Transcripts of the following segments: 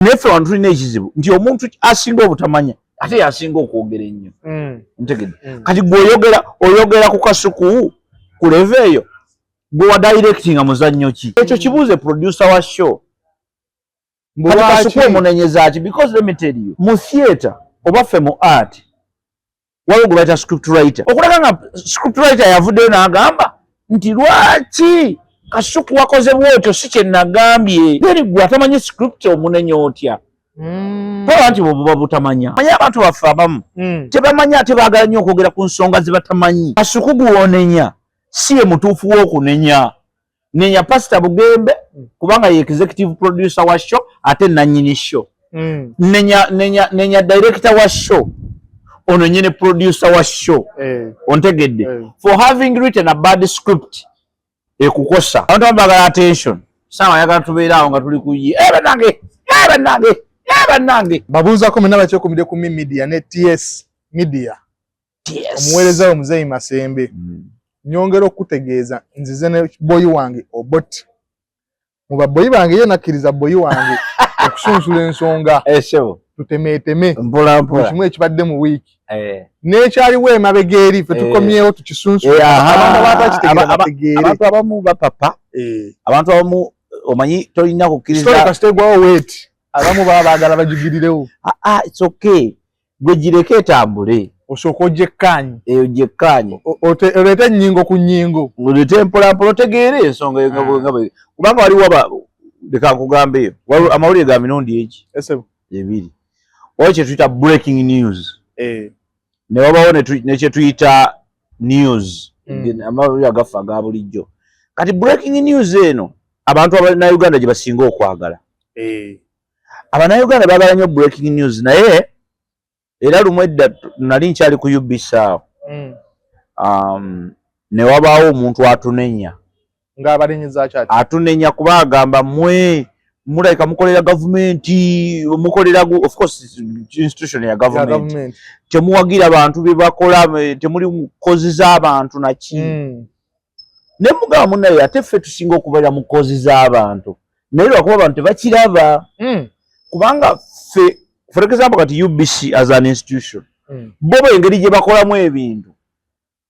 nefe wano tulina ekizibu nti omuntu asinga obutamanya ate yasinga okwogera ennyo. Ntegedde. Kati oyogera ku kasuku ku leve eyo gwe wa directinga muzannyo ki? Ekyo kibuuze producer wa show. Kasuku omunenyeza ki? Because let me tell you, mu theatre oba ffe mu art waliwo gwe bayita script writer. Okulaga nga script writer yavuddeyo n'agamba nti lwaki Kasuku wakoze bwotyo si kye nagambye. Beri gwe atamanye script omunenya otya. Toba nti bobuba butamanya. Manya abantu baffe abamu tebamanya ate baagala nnyo okwogera ku nsonga ze batamanyi. Kasuku gw'onenya si ye mutuufu w'okunenya. Nenya Pastor Bugembe kubanga ye executive producer wa show ate nannyini show. Nenya director wa show ono nyine producer wa show. Ontegedde. For having written a bad script ekukosa. Abantu bagala attention. Sawa yagala tubeerawo nga tuli kuyi. Bannange. Babuuza ko mena bakyo kumide ku media ne TS media. Omuweereza omuzeyi Masembe. Nyongera okutegeeza nzize ne boyi wange Obot. Mu baboyi bange ye nakiriza boyi wange okusunsula ensonga. Esebo. Tutemeteme. Mpola. Kimwe ekibadde mu week. N'ekyaliwo emabegeeri ffe tukomyewo tukisunsula. Abantu abamu bapapa. Abantu abamu omanyi tolina kukkiriza. Story kastegwawo wait. Abamu baba baagala bagigirirewo. It's okay. Gwe gireke etambule. Osooka ogyekkaanye. Ogyekkaanye. Oleete ennyingo ku nnyingo. Oleete mpolampola otegeere ensonga nga bwe. Kubanga waliwo leka nkugambeyo. Amawulire ga mirundi eki. Esebo. Ebiri. Waliwo kye tuyita breaking news. Ne wabawo ne kye tuyita news. Amawulire agafa aga bulijjo. Kati breaking news eno abantu Abannayuganda gye basinga okwagala. Abannayuganda baagala nnyo breaking news naye era lumu edda nali nkyali ku UBC awo. Ne wabaawo omuntu atunenya. Ng'abanenyeza ki ati? Atunenya kuba agamba mulabika mukolera gavumenti, mukolera of course institution ya government. Temuwagira abantu bye bakola, temuli mukozi z'abantu naki. Ne mugamba munnaye ate ffe tusinga okubeera mu kozi z'abantu. Naye lwakuba abantu tebakiraba. Kubanga ffe, for example kati UBC as an institution, bo engeri gye bakolamu ebintu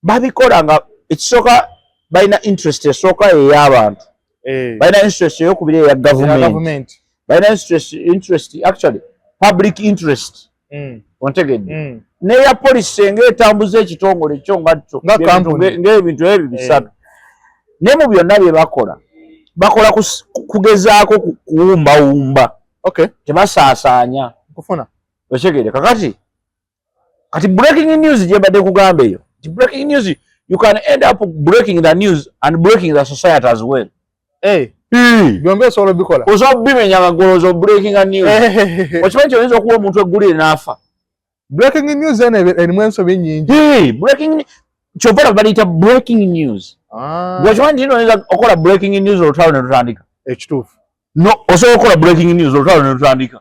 babikola nga ekisooka balina interest esooka ey'abantu. Balina interest ey'okubiri eya government. Balina interest actually public interest. Ontegedde. N'eya police ng'etambuza ekitongole kyo ng'ebintu ebyo bisatu. Naye mu byonna bye bakola kugezaako kuwumbawumba. Tebasaasaanya. Kufuna. Otegedde. Kati breaking news gye mbadde kugamba eyo. Breaking news, you can end up breaking the news and breaking the society as well. Byombi osobola bikola. Osobola bimenya nga golozo breaking a news. Okimanyi oyinza okuwa omuntu eggulire n'afa. Breaking news eno erimu ensobi nnyingi. Breaking kyova baliyita breaking news. Okimanyi nti oyinza okukola breaking news olutalo ne lutandika. Ekituufu. No, osobola okukola breaking news olutalo ne lutandika.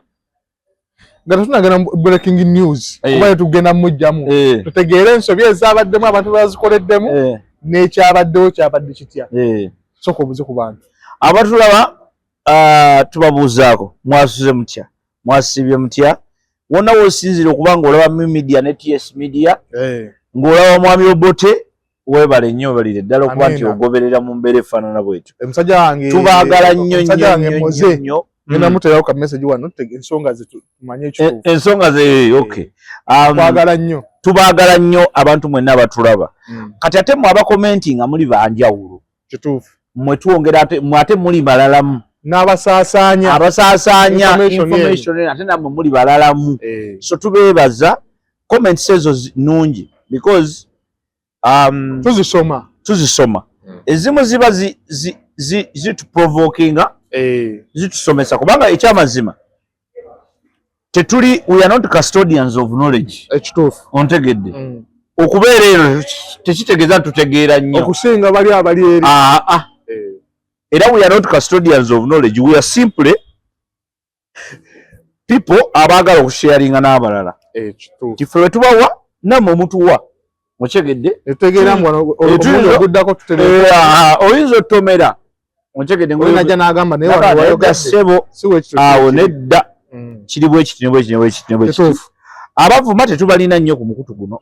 Nga tunagenda breaking news kuba tugenda mujjamu tutegeere ensobi ezaabaddemu abantu bazikoleddemu n'ekyabaddewo kyabadde kitya. Sooka obuze ku bantu abatulaba tubabuuzaako mwasuze mutya, mwasibye mutya, wonna w'osinzire okuba ng'olaba media ne TS media ng'olaba mwami Obote weebale nnyo balire ddala okuba nti ogoberera mu mbeera efaanana bwetyo. Omusajja wange tubaagala nnyo Nina muterawo ka message wano ensonga ze tumanye ekituufu. Ensonga ze okay. Twagala nnyo. Tubaagala nnyo abantu mwenna abatulaba. Kati ate mwe abakomenting nga muli banjawulo. Kituufu. Mwe tuwongera ate muli balalamu. N'abasaasaanya. Abasaasaanya information ate namwe muli balalamu. So tubeebaza comments ezo nnungi because tuzisoma. Ezimu ziba zituprovokinga. Zitusomesa kubanga ekyamazima tetuli, we are not custodians of knowledge. Ekituufu. Ontegedde. Okubeera eno tekitegeeza tutegeera nnyo. Okusinga bali eri. Era we are not custodians of knowledge. We are simply people abaagala okusharinga n'abalala. Kiffe we tubawa nammwe mutuwa. Mutegedde. Etegeera oguddako tutegeera. Oyinza otomera. Ontegedde ng'oyina n'agamba naye wano sebo awo nedda kiri bwe kiti abavuma tetubalina nnyo ku mukutu guno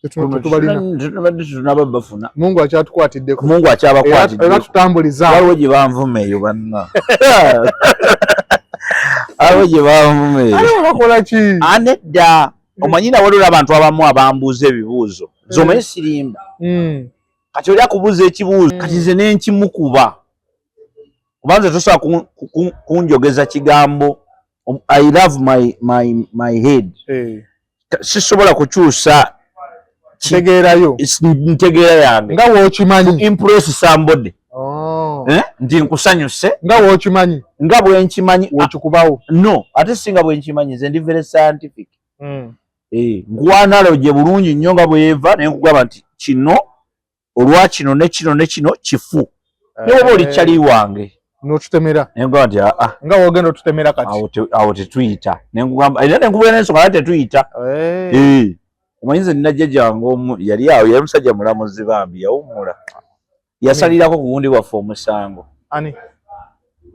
tetubalina bafuna Mungu akyatukwatiddeko Mungu akyabakwatidde era tutambuliza waliwo gye banvuma eyo banna waliwo gye banvuma eyo bakola ki anedda omanyina waliwo abantu abamu abambuuza ebibuuzo zomaye sirimba kati oli akubuuza ekibuuzo kati nze nenkimukuba kubanza tosobola kunjogeza kigambo I love my head sisobola kukyusa ntegeera yange nga wookimanyi impress somebody nti nkusanyuse nga wookimanyi nga bwenkimanyi wekikubawo no ate singa bwenkimanyi nze ndi very scientific nkwanalo gye bulungi nnyo nga bweva naye nkugamba nti kino olwa kino ne kino kifu newoba oli kyali wange n'otutemera nengamba nti nga woogenda otutemera kati awo tetuyita nenkugamba era nenkubira n'ensonga naye tetuyita omanyi nze nina jjajja wange omu yali awo yali musajja mulamuzi bambi yawummula yasalirako ku gundi waffe omusango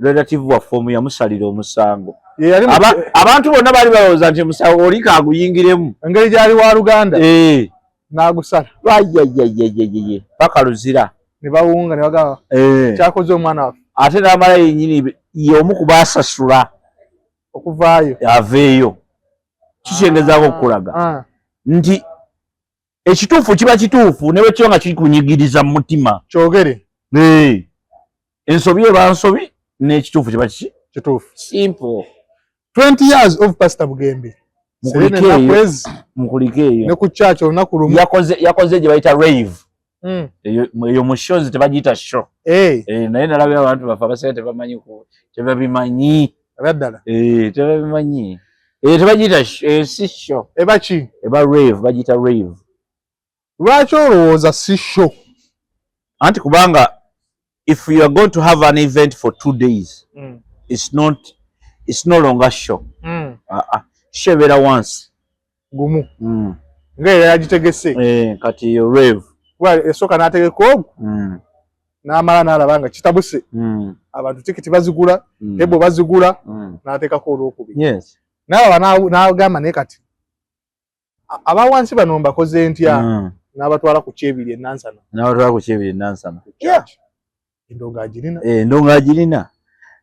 relative waffe omu yamusalira omusango abantu bonna baali balowooza nti musango oli kaaguyingiremu engeri gyali wa Luganda n'agusala ayayayayayeye paka luzira ne bawunga ne bagamba kyakoze omwana waffe ate n'amala yennyini y'omu ku baasasula okuvaayo aveeyo kikyengezaako okukulaga nti ekituufu kiba kituufu ne bwe kiba nga kikunyigiriza mu mutima kyogere ensobi eba nsobi n'ekituufu kiba kituufu simple 20 years of Pastor Bugembe mukulike eyo ne ku church olunaku lumu yakoze gye bayita rave eyo mu shows tebagiyita show naye nalabye abantu bafe abasinga tebamanyi tebabimanyi abaddala tebabimanyi tebagiyita si show eba ki eba rave bagiyita rave lwaki olowooza si show anti kubanga if you are going to have an event for 2 days it's no longer show show ebeera once gumu ng'era yagitegese kati eyo rave esooka n'ategeka ogwo n'amala n'alaba nga kitabuse abantu tikiti bazigula tebo bazigula n'ateekako olwokubiri naye n'agamba naye kati abawansi bano mbakoze ntya n'abatwala ku kyebiri enansana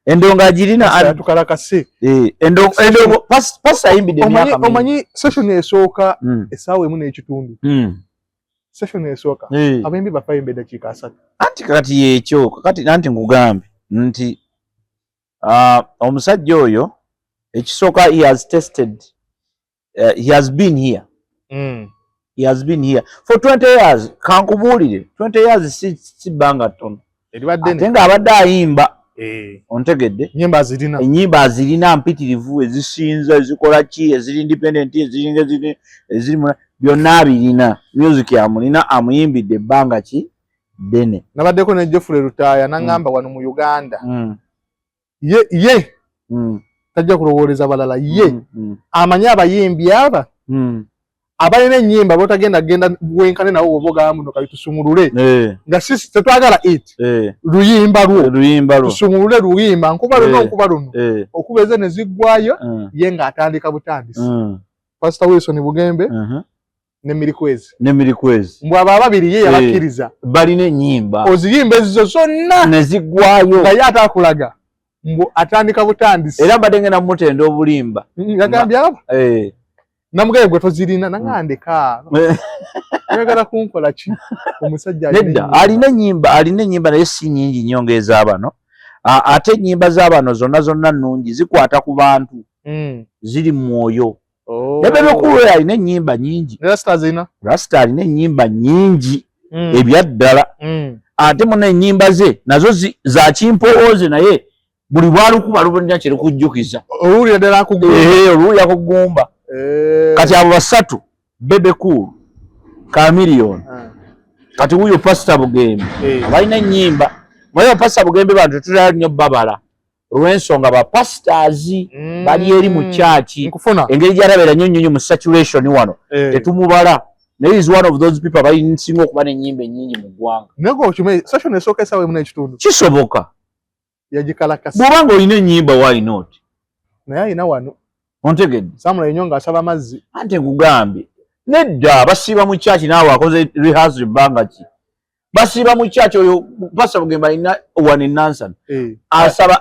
endonga agirina tukalakase pasa ayimbidde emyaka mingi omanyi session esooka essaawa emu n'ekitundu session esooka abayimbi bafa ayimba eddakiika 3 anti kati yekyo kakati anti nkugambe nti omusajja oyo ekisooka he has tested he has been here for 20 years kankubuulire 20 years si bbanga ttono ate nga abadde ayimba ontegedde enyimba azirina mpitirivu ezisinza ezikola ki eziri independent eziri byonna abirina music amulina amuyimbidde ebbanga ki ddene nabaddeko ne Geoffrey Lutaaya n'angamba wano mu Uganda ye tajja kulowooleza balala ye amanyi abayimbi aba abalina ennyimba botagenda genda bwenkane nawo oba ogamba muno kabitusumulule nga sisi tetwagala luyimba lwo tusumulule luyimba nkuba luno okuba eze ne ziggwayo ye ng'atandika butandisi Pastor Wilson Bugembe ne Mirikwezi mbw abo ababiri ye yabakkiriza balina ennyimba oziyimba ezizo zonna ne ziggwayo nga ye ataakulaga mbw atandika butandisi era mbadde ngenda mutenda obulimba yagambye abo namugaye gwe tozirina nangandeka oyagala kunkola ki omusajja nedda alina ennyimba naye si nnyingi nnyo ng'ez'abano ate ennyimba z'abano zonna nnungi zikwata ku bantu ziri mu mwoyo nebebekulu alina ennyimba nyingi Rasta alina ennyimba nyingi ebyaddala ate muna ennyimba ze nazo za kimpowooze naye buli bwalukuba lubonera kyerikujjukiza oluwulira ddala oluwulira kugumba kati abo basatu Bebe Cool Chameleone kati wuyo Pastor Bugembe balina ennyimba mwayo Pastor Bugembe bantu tulala nnyo babala olw'ensonga ba pastors bali eri mu church engeri gy'alabeera nnyo mu saturation wano tetumubala naye is one of those people abalinsinga okuba n'ennyimba ennyingi mu ggwanga nego kimanyi session esooka essaawa emu n'ekitundu kisoboka yagikalakasa bw'obanga olina ennyimba why not naye ina wano ontegedde Samuel Nyonga asaba amazzi ante kugambye nedda basiba mu church naawe akoze rehearsal banga ki basiba mu church oyo Pastor Bugembe ina one in Nansan asaba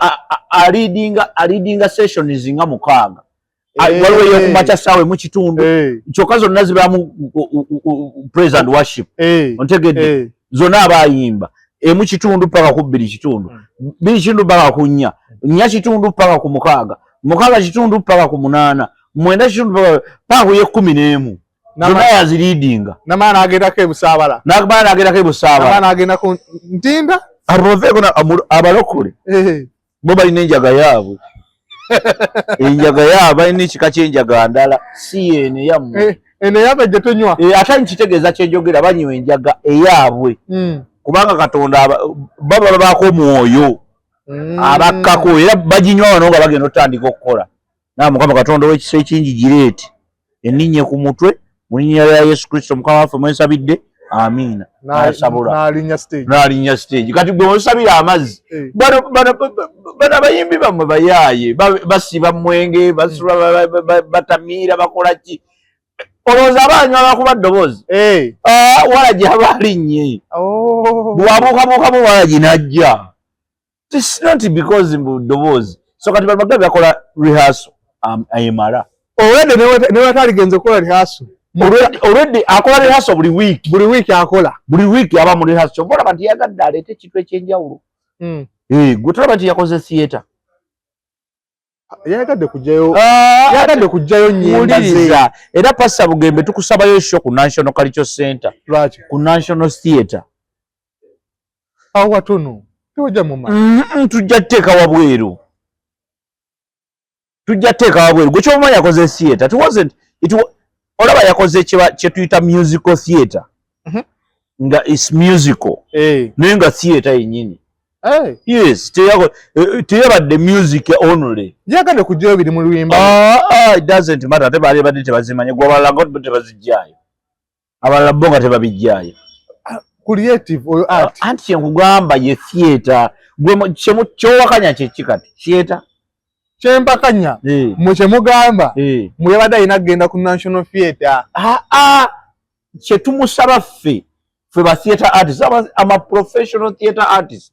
a sessions nga mukaaga waliwo yokumacha sawe mu kitundu kyokka zonna ziba mu praise and worship ontegedde zonna abayimba mu kitundu paka ku bbiri kitundu bbiri kitundu paka ku nnya kitundu paka ku mukaaga kitundu paka ku 8 mwenda kitundu paka ku 11 zonna yaziriidinga namaana agendako ebusaabala namaana agenda ku ntinda abalokole bo balina enjaga yaabwe enjaga yaabwe balina ekika ky'enjaga ndala si eno yammwe eno yaabwe gye tunywa ate nkitegeeza kyenjogera banyiwa enjaga eyaabwe kubanga Katonda baba babaako omwoyo abakkako era baginywa wano nga bagenda otandika okukola naye Mukama Katonda w'ekisa ekingi gireeti enninye ku mutwe mu linnya lya Yesu Kristo Mukama waffe mwesabidde amiina n'alinnya stage kati gwe musabira amazzi bano abayimbi bammwe bayaaye basiba mwenge batamiira bakola ki olowooza abanywa bakuba ddoboozi walagi aba alinnye bwabuukabuukamu walagi najja it's not because ddoboozi so kati bano bagabi bakola rehearsal ayemala olwedde newataligenze okukola rehearsal already akola rehearsal buli week akola buli week aba mu rehearsal mbona nti yagadde aleete ekintu ekyenjawulo gwe tulaba nti yakoze theatre yagadde kujjayo nnyimba ze era Pastor Bugembe tukusabayo show ku National Cultural Center ku National Theatre awo watono tujja muma tujja teeka wabweru gwe kyomanyi yakoze theatre olaba yakoze kye tuyita musical theatre nga is musical naye nga theatre yennyini yes teyabadde music only yagadde kujjayo biri mu luyimba it doesn't matter ate baali badde tebazimanye gwe abalala nga tebazijjaayo abalala bo nga tebabijjaayo creative oyo art anti kyenkugamba ye theatre gwe kyowakanya kyeki kati theatre kyempakanya mwe kyemugamba mwebadde alina kugenda ku National Theatre kyetumusaba ffe ba theatre artists ama professional theatre artists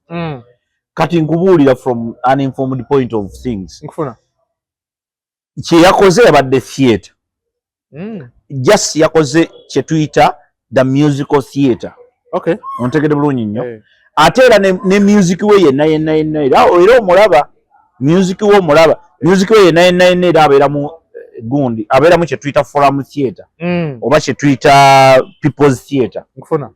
kati nkubuulira from an informed point of things nkufuna kyeyakoze yabadde theatre just yakoze kyetuyita the musical theatre ontegedde bulungi nnyo ate era ne music we yenna era omulaba music we yenna era abeera mu gundi abeera mu kyetuyita forum theatre oba kyetuyita people's theatre nkufuna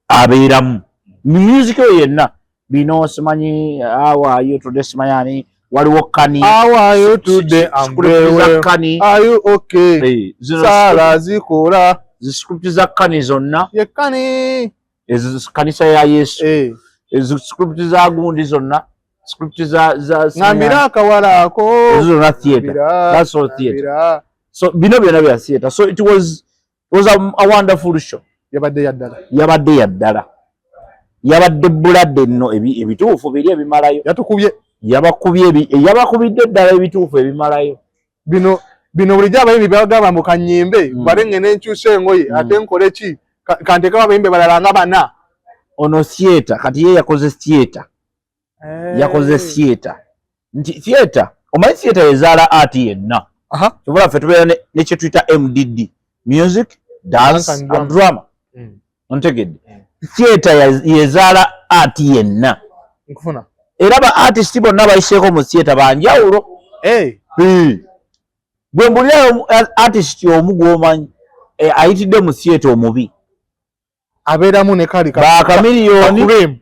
abeeramu music we yenna bino simanyi awaayo tudde simanyani waliwo kani awaayo tudde ambewe ayo okay sala zikola ziscript za kani zonna ye kani ezo kanisa ya Yesu ezo script za gundi zonna script za ngambira akawala ako ezo na theatre that's all theatre so bino byonna bya theatre so it was a wonderful show yabadde yaddala yabadde bulade nno ebituufu biri ebimalayo yabakubidde ddala ebituufu ebimalayo bino bulijjo abayimbi bagamba mu kanyimbe balenge n'enkyusa engoye ate nkole ki kanteka abayimbi balala nga bana ono theatre kati ye yakoze theatre nti theatre omanyi theatre yezaala art yenna kyobula ffe tubeera ne kye tuyita MDD music dance and drama ontegedde theatre yezaala art yenna nkufuna era ba artist bonna bayiseeko mu theatre banjawulo gwe mbulirayo artist omu gw'omanyi ayitidde mu theatre omubi abeeramu ne kali bakamiliyoni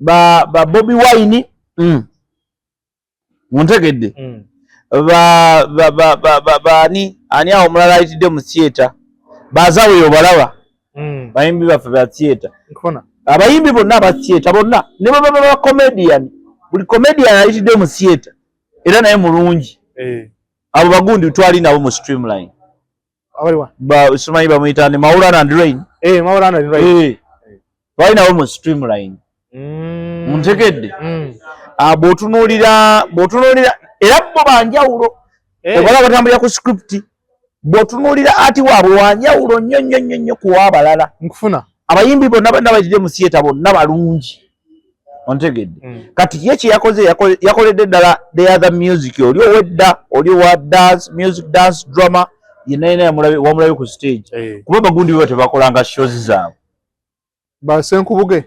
ba Bobi Wine muntegedde ani awo omulala ayitidde mu theatre bazaweyo balaba bayimbi baffe ba theatre abayimbi bonna aba theatre bonna ne baba comedian buli comedian ayitidde mu theatre era naye mulungi abo bagundi twali nabo mu streamline simanyi bamuyita ne Maulana and Rain bali nabo mu streamline muntegedde bw'otunuulira era bo banjawulo obala batambulira ku script bw'otunuulira ati waabwe wanjawulo nnyo ku w'abalala nkufuna abayimbi bonna bayitire mu theatre bonna balungi ontegedde kati ye kye yakoledde ddala the other music oli owedda oli wa dance music dance drama yenayina wamulabe ku stage kuba bagundi be tebakolanga shows zaabwe basenkubuge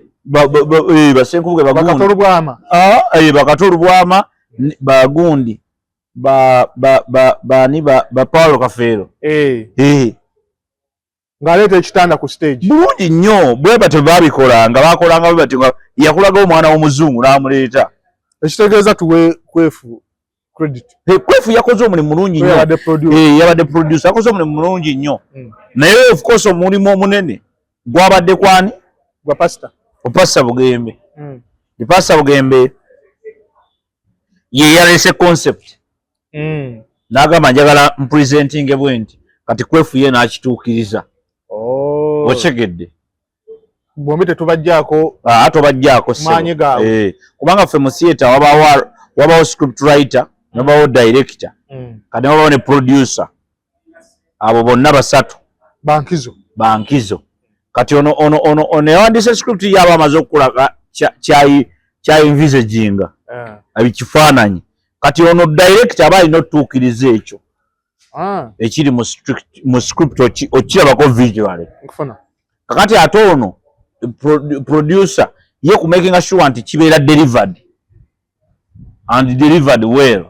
basenkubuge bakatolubwama bakatolubwama bagundi bani ba Paulo Kafeero ng'aleeta ekitanda ku stage bulungi nnyo bwe batyo babikolanga bakolanga bwe batyo yakulaga omwana w'omuzungu n'amuleeta ekitegeeza tuwe kwefu credit kwefu yakoze omulimu mulungi nnyo yabadde producer yakoze omulimu mulungi nnyo naye of course omulimu omunene gwabadde kwani gwa pastor opasa Bugembe pastor Bugembe ye yalese concept n'agamba njagala mpresenting bwenti kati kwefu ye n'akituukiriza okyegedde bombi tetubajjaako tobajjaako maanyi gaabwe kubanga ffe mu theatre wabawo script writer wabawo director kati wabawo ne producer abo bonna basatu bankizo kati ono yawandiise script yaba amaze okukulaga kyayinvisaginga ebikifaananyi kati ono director aba alina otutuukiriza ekyo ekiri mu script okirabako visually kakati ate ono producer ye ku making sure nti kibeera delivered and delivered well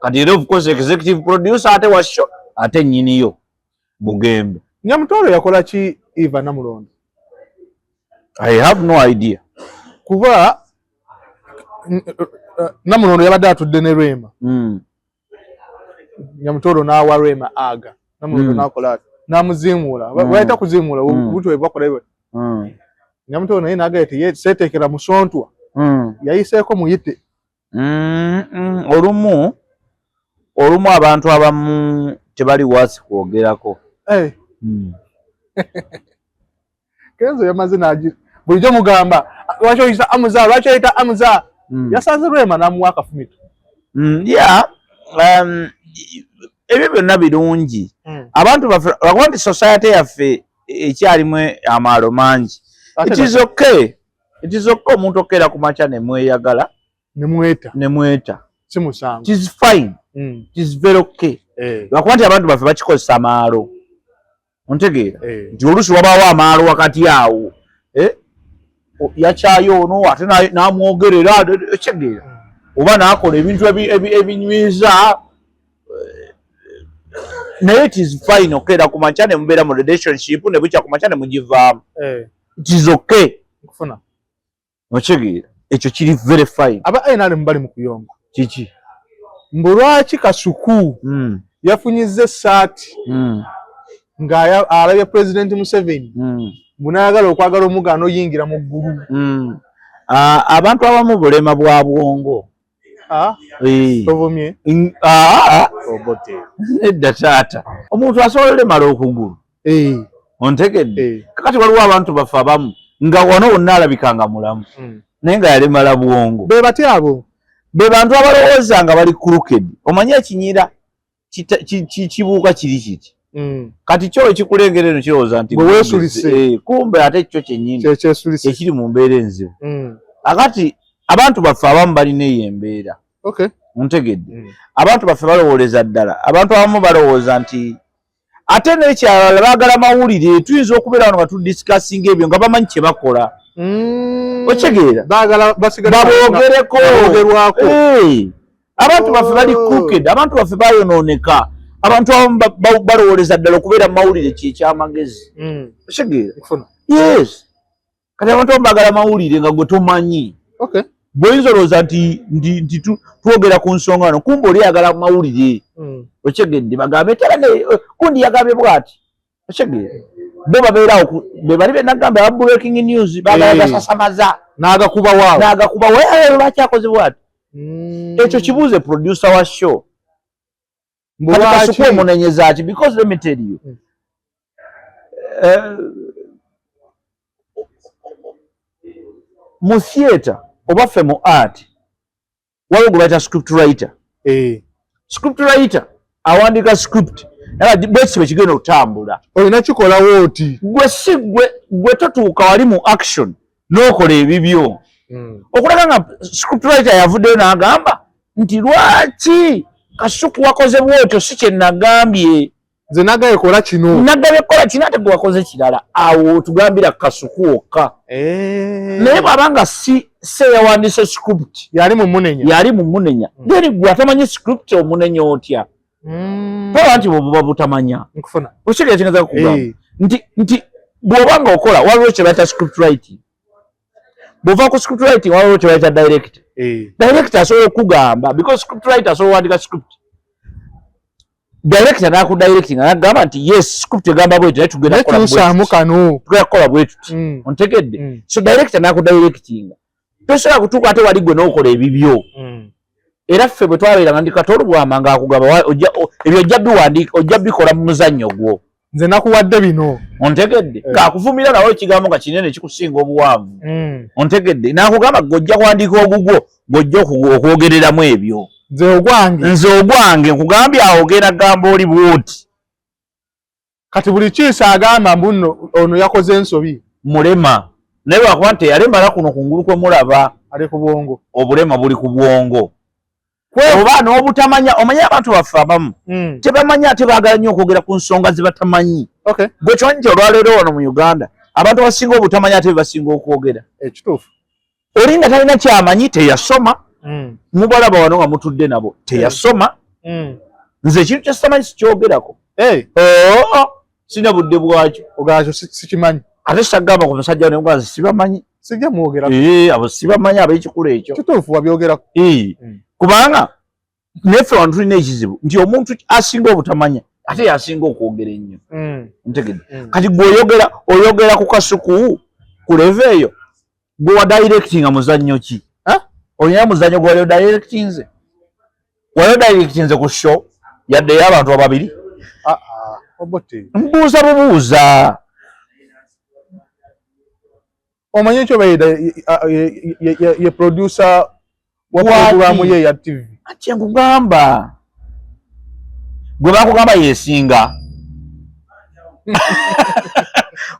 kati era of course executive producer ate wa show ate nnyiniyo Bugembe Nyamutolo yakola ki Eva Namulondo? I have no idea kuba Namulondo yabadde atudde ne Rema Nyamutolo n'awa Rema aga Namulondo n'akola n'amuzimuula bayita kuzimuula obuto bwakola iwe Nyamutolo naye n'agamba ati ye seetekera musontwa yayiseeko muyite olumu abantu abamu tebali waasi kwogerako Kenzo yamaze naji bulijjo mugamba lwaki oyita amuza yasanze Rema n'amuwa akafumito ebyo byonna birungi abantu baffe lwakuba nti society yaffe ekyalimu amaalo mangi it is okay omuntu okeera ku makya nemweyagala nemweta si musango it is fine it is very okay lwakuba nti abantu baffe bakikozesa amaalo ontegeera nti oluusi wabaawo amaalo wakati awo yakyayo ono ate n'amwogerera ekyegeera oba n'akola ebintu ebinywiza naye it is fine okeera ku makya ne mubeera mu relationship ne bukya ku makya ne mugivaamu it is okay okyegeera ekyo kiri very fine aba NRM bali mu kuyomba kiki mbu lwaki Kasuku yafunyizza essaati nga alabye President Museveni bunayagala okwagala omugaano oyingira mu ggulu abantu abamu bulema bwa bwongo tovumye nedda taata omuntu asobola olemala okugulu ontegedde kakati waliwo abantu baffe abamu nga wano wonna alabikanga mulamu naye nga yalemala bwongo be bati abo be bantu abalowooza nga bali crooked omanyi ekinyira kibuuka kiri kiti kati kyo ekikulengera eno kirowooza nti kumbe ate kyo kyennyini ekiri mu mbeera enzibu akati abantu baffe abamu balina eyo embeera ontegedde abantu baffe balowooleza ddala abantu abamu balowooza nti ate n'ekyalala baagala mawulire tuyinza okubeera wano nga tudisikasinga ebyo nga bamanyi kye bakola okitegeera baboogereko abantu baffe bali crooked abantu baffe bayonooneka abantu abamu balowooleza ddala okubeera mu mawulire kyekyamagezi okitegeera yes kati abantu abamu baagala mawulire nga gwe tomanyi bw'oyinza olowooza nti twogera ku nsonga wano kumbe oli yagala mawulire okyetegedde bagambe tera kundi yagambye bw'ati okyetegedde bo babeerawo be bali benagamba aba breaking news baagala gasasamaza n'agakuba waawo lwaki akoze bw'ati ekyo kibuuze producer wa show kati Kasuku omunenyeza ki because let me tell you mu theatre oba ffe mu art waliwo gwe bayita script writer. Script writer awandika script era bwekisibe kigenda okutambula. Olina kikolawo oti gwe totuuka wali mu action n'okola ebibyo. Okulaga nga script writer yavuddeyo n'agamba nti lwaki Kasuku wakoze bwotyo si kye nagambye. Nze nagambye kola kino. Nagambye kola kino ate gwe wakoze kirala. Awo tugambira Kasuku wokka. Naye bw'abanga se yawandiise script. Yali mu munenya. Then gwe atamanyi script omunenya otya. Tola nti bw'oba butamanya. Nkufuna. Okitegera kye ngenza kukugamba. Nti bw'obanga okola waliwo kye bayita script writing. Bw'ova ku script writing waliwo kye bayita direct. Director asobola okugamba because script writer asobola wandika script. Director naku directing anagamba nti yes script egamba bwetyo naye tugenda kukola bwetyo. Ontegedde? So director naku directing. Tosobola kutuuka ate wali gwe n'okola ebibyo. Era ffe bwe twabeeranga ndi Katolo bw'amanga akugamba ebyo ojja bikola mu muzannyo gwo. Nze nakuwadde bino. Ontegedde? Kaakuvumira nawe ekigambo nga kinene kikusinga obuwanvu. Ontegedde? Naakugamba gojja kuwandiika ogugwo gojja okwogereramu ebyo. Nze ogwange nkugambye awo ogenda gamba oli bwoti. Kati buli kiisa agamba mbuno ono yakoze ensobi. Mulema. Naye lwakuba nti yalemala kuno kungulu kwe mulaba. Ali ku bwongo. Obulema buli ku bwongo. Oba n'obutamanya omanya abantu baffe abamu tebamanya ate baagala nnyo okwogera ku nsonga ze batamanyi. Gwe kimanyi nti olwaleero wano mu Uganda abantu abasinga obutamanya ate bebasinga okwogera. Ekituufu. Olinga talina kyamanyi teyasoma. Mubalaba wano nga mutudde nabo teyasoma. Nze ekintu kye sitamanyi sikyogerako. Sina budde bwakyo. Ogakyo sikimanyi. Ate sagamba ku musajja wano nga sibamanyi. Sijja mwogerako. Abo sibamanyi ab'ekikulu ekyo. Kituufu wabyogerako. Kubanga neffe wano tulina ekizibu nti omuntu asinga obutamanya ate yasinga okwogera ennyo. Ntegedde? Kati gwe oyogera ku Kasuku ku leve eyo gwe wa directinga muzannyo ki? Olina muzannyo gwe wali directinze? Wali directinze ku show yaddeyo abantu ababiri? Mbuuza bubuuza. Omanyi ekyo ye producer wa programu ye ya TV. Ati nkugamba. Gwe bakugamba yesinga.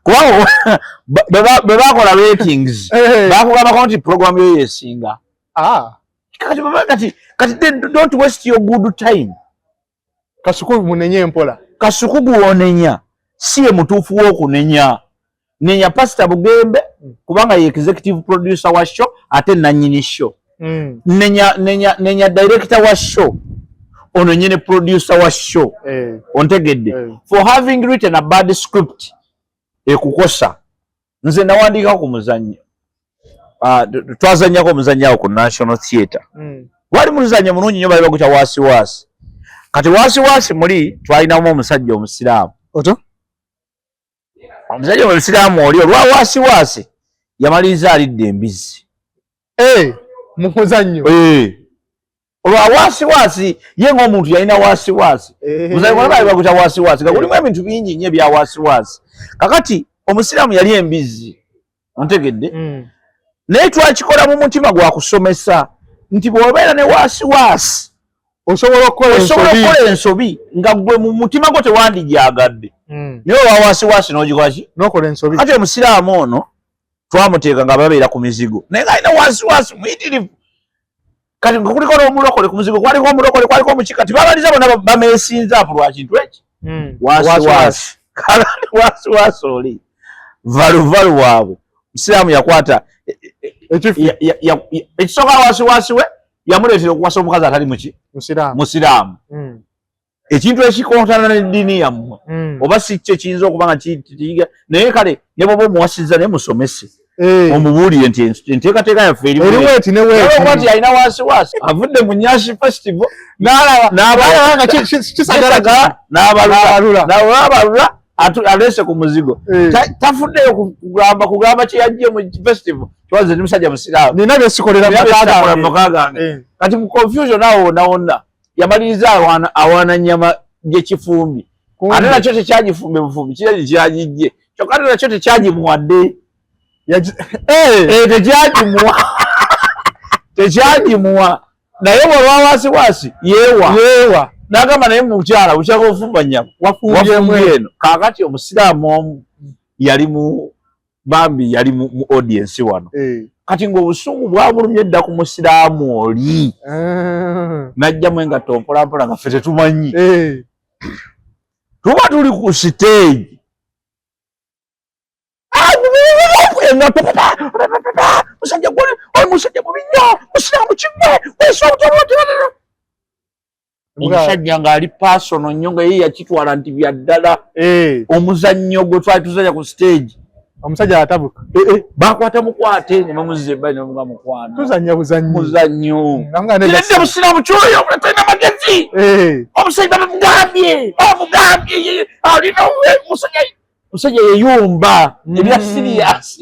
Kwawo bwe bakola ratings. Bakugamba nti programu ye yesinga. Kati don't waste your good time. Kasuku munenye mpola. Kasuku guonenya. Siye mutuufu w'okunenya. Nenya Pastor Bugembe kubanga ye executive producer wa show ate nanyini show. Nenya director wa show ono nyine producer wa show. Ontegedde? For having written a bad script ekukosa. Nze nawandika ku muzannyo. Twazannyako omuzannyo ku National Theatre. Wali muzannyo mulungi nnyo bali bagutya Wasiwasi. Kati Wasiwasi muli twalinamu omusajja omusiraamu. Omusajja omusiraamu oli olwa Wasiwasi yamaliriza alidde embizi. Muzannyo. Olwa Wasiwasi ye ng'omuntu yalina Wasiwasi. Muzannyo gwonna bali bagutya Wasiwasi. Gulimu ebintu bingi nnyo ebya Wasiwasi. Kakati omusiraamu yali embizi. Ontegedde? Naye twakikola mu mutima gwa kusomesa nti bw'obeera ne Wasiwasi osobola okukola ensobi nga gwe mu mutima gwo tewandijagadde. Naye olwa Wasiwasi n'ogikolaki? N'okola ensobi. Kati omusiraamu ono twamuteeka nga babeera ku mizigo naye ng'alina Wasiwasi muyitirivu. Kati kuliko n'omulokole ku muzigo kwaliko omulokole kwaliko omukika tibabaliza bonna bameesinza apo lwa kintu eki. Wasiwasi. Wasiwasi oli valuvalu waabwe omusiraamu yakwata ekisooka Wasiwasi we yamuleetera okuwasa omukazi atali muki? Musiraamu. Ekintu ekikontana n'eddiini yammwe oba si kyo kiyinza okuba nga kiyiga naye kale ne bw'oba omuwasizza naye musomese omubuulire nti enteekateeka yaffe erimu nti alina Wasiwasi avudde mu Nyashi Festival n'abalula aleese ku muzigo tafuddeyo kugamba kye yajje mu festival kiwaze ndi musajja musiraamu nina byesikolera mukaaga gange kati mu confusion awo wonna yamaliriza awaana nnyama gy'ekifumbi ate nakyo tekyagifumbe bufumbi kirali kyagijje kyokka ate nakyo tekyagimuwadde tekyagimuwa naye bw'olwa wasi yeewa n'agamba naye mukyala bukyako ofumba nnyama wafumbye eno. Kaakati omusiraamu omu yali mu Bambi yali mu audience wano. Kati ng'obusungu bwabulumye edda ku musiraamu oli. Najjamu engatto mpolampola nga ffe tetumanyi. Tuba tuli ku stage. Musajja gwe omusajja mubi nnyo, musiraamu kiggwe, weesa obutobotera. Omusajja ng'ali personal nnyo nga ye yakitwala nti bya ddala. Omuzannyo gwe twali tuzanya ku stage. Omusajja atabuka. Bakwata mukwate ne bamuzza ebbali ne bamuga mukwano. Tuzanya muzannyo. Nende musiraamu kyoyo talina magezi. Omusajja bamugambye. Alina musajja yeyumba ebya serious.